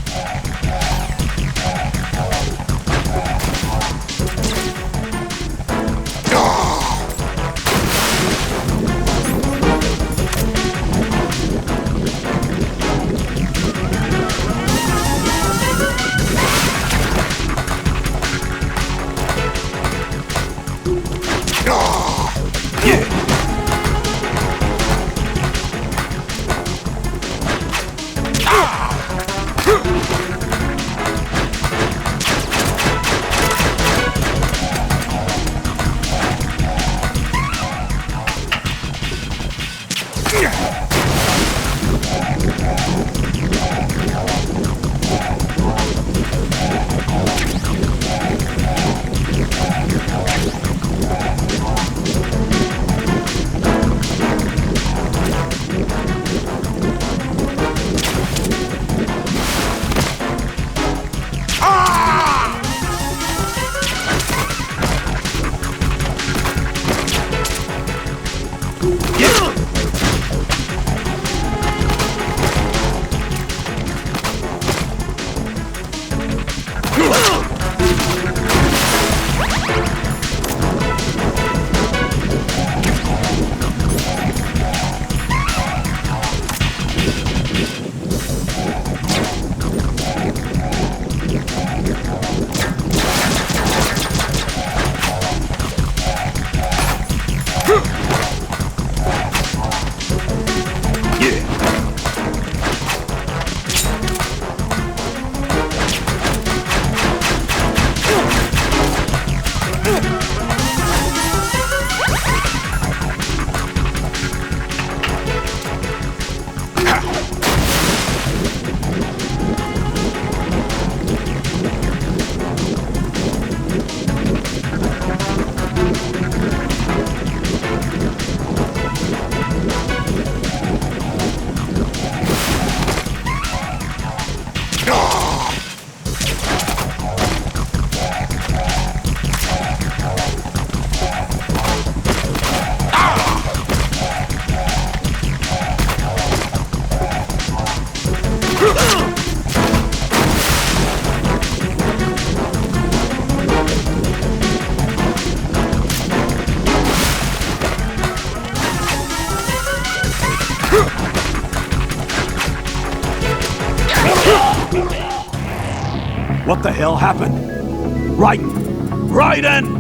What the hell happened? Raiden! Raiden!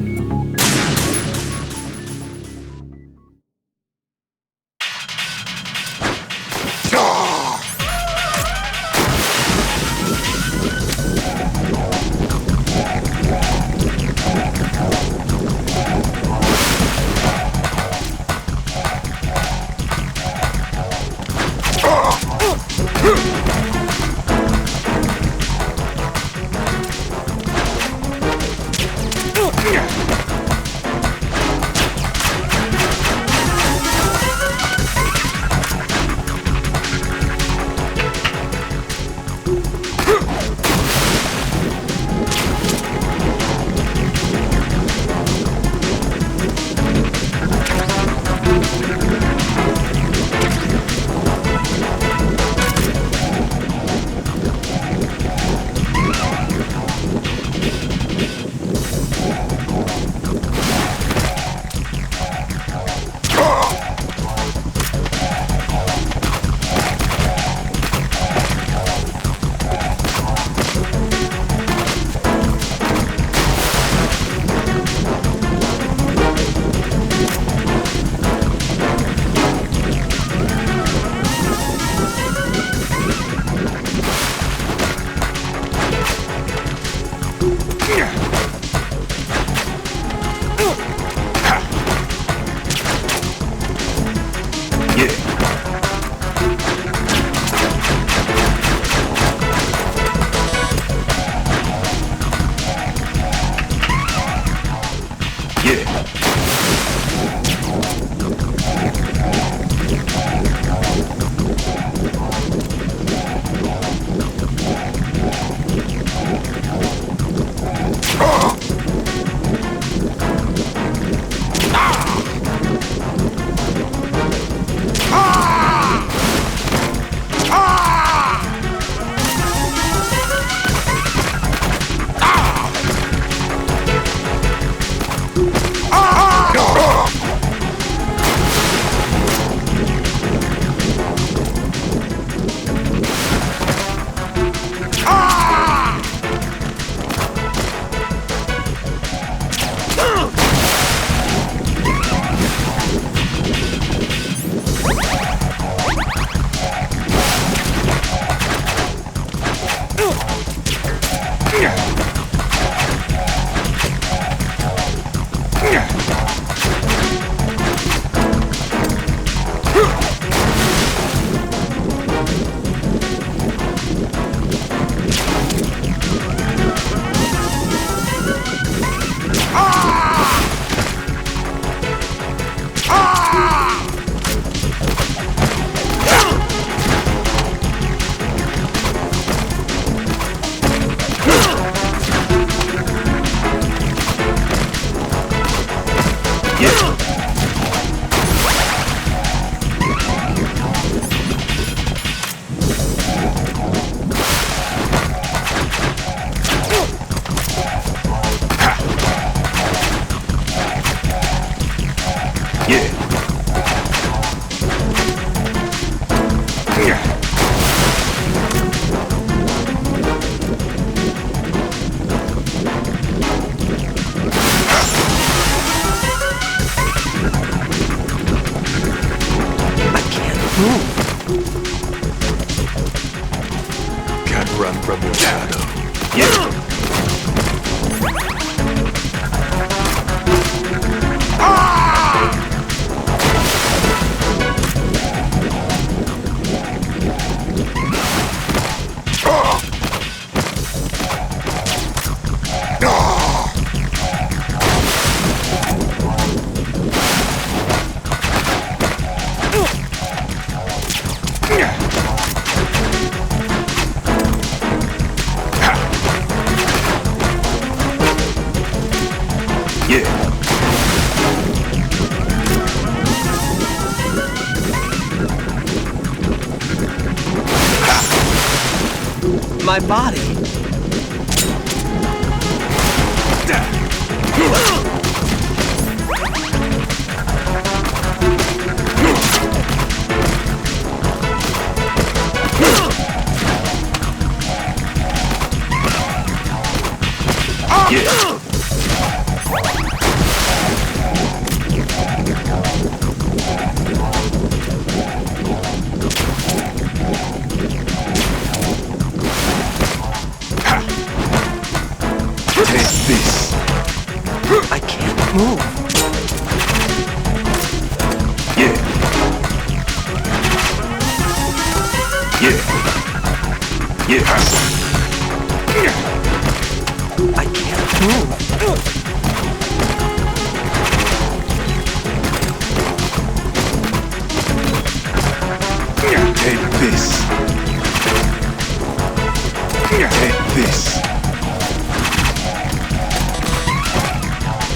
Can't run from your shadow. My body. I can't move. Yeah. I can't move. Take this. Take this.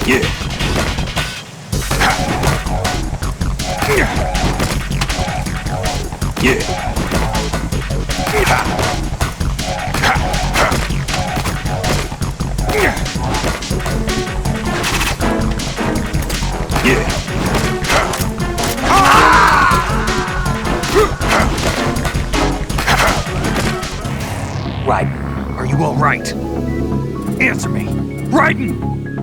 Yeah. Yeah. Raiden, are you all right? Answer me. Raiden!